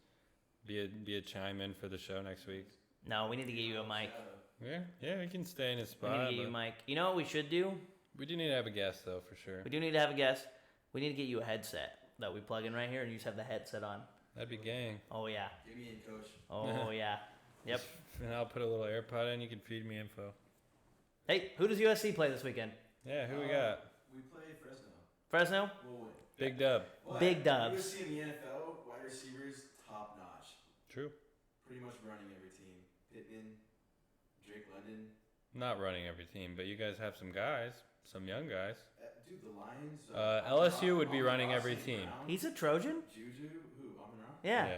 Speaker 2: be a chime in for the show next week.
Speaker 1: No, we need to get you a mic.
Speaker 2: Yeah, he can stay in his
Speaker 1: We need
Speaker 2: spot.
Speaker 1: to get you a
Speaker 2: but
Speaker 1: mic. You know what we should do?
Speaker 2: We do need to have a guest, though, for sure.
Speaker 1: We do need to have a guest. We need to get you a headset that we plug in right here, and you just have the headset on.
Speaker 2: That'd be gang.
Speaker 1: Oh, yeah.
Speaker 3: Get me in, coach.
Speaker 1: Oh, yeah. Yep.
Speaker 2: And I'll put a little AirPod in. You can feed me info.
Speaker 1: Hey, who does USC play this weekend?
Speaker 2: Yeah, who we got?
Speaker 3: We play Fresno.
Speaker 1: Fresno?
Speaker 3: We'll win.
Speaker 2: Big dub.
Speaker 3: But
Speaker 1: Big dubs.
Speaker 3: USC in the NFL, wide receivers, top notch.
Speaker 2: True.
Speaker 3: Pretty much running every team. Pittman, Drake London.
Speaker 2: Not running every team, but you guys have some guys, some young guys.
Speaker 3: Dude, the Lions.
Speaker 2: LSU would be running every team.
Speaker 1: He's a Trojan?
Speaker 3: Juju, who? Amon-Ra?
Speaker 1: Yeah.
Speaker 3: Yeah.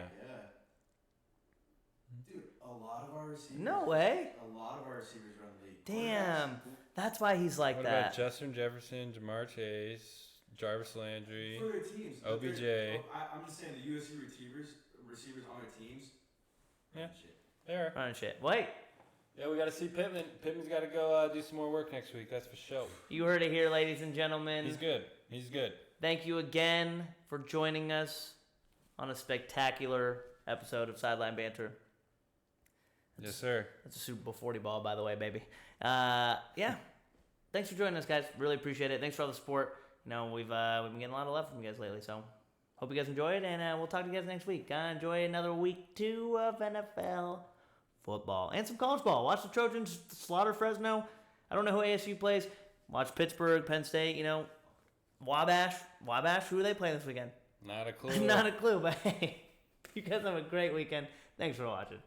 Speaker 3: Dude, a lot of our receivers.
Speaker 1: No way.
Speaker 3: A lot of our receivers run the league.
Speaker 1: Damn. That's why he's like
Speaker 2: What
Speaker 1: that.
Speaker 2: about Justin Jefferson, Jamar Chase, Jarvis Landry?
Speaker 3: For their teams.
Speaker 2: OBJ.
Speaker 3: I'm just saying the USC receivers on their teams.
Speaker 2: Yeah.
Speaker 3: Shit.
Speaker 2: There.
Speaker 1: Running shit. Wait,
Speaker 2: Yeah, we got to see Pittman. Pittman's got to go do some more work next week. That's for sure.
Speaker 1: you heard it here, ladies and gentlemen.
Speaker 2: He's good. He's good.
Speaker 1: Thank you again for joining us on a spectacular episode of Sideline Banter.
Speaker 2: Yes, sir.
Speaker 1: That's a Super Bowl 40 ball, by the way, baby. Yeah. Thanks for joining us, guys. Really appreciate it. Thanks for all the support. You know, we've been getting a lot of love from you guys lately, so hope you guys enjoyed, and we'll talk to you guys next week. Enjoy another week 2 of NFL football and some college ball. Watch the Trojans slaughter Fresno. I don't know who ASU plays. Watch Pittsburgh, Penn State, you know. Wabash, who are they playing this weekend?
Speaker 2: Not a clue.
Speaker 1: Not a clue, but hey, you guys have a great weekend. Thanks for watching.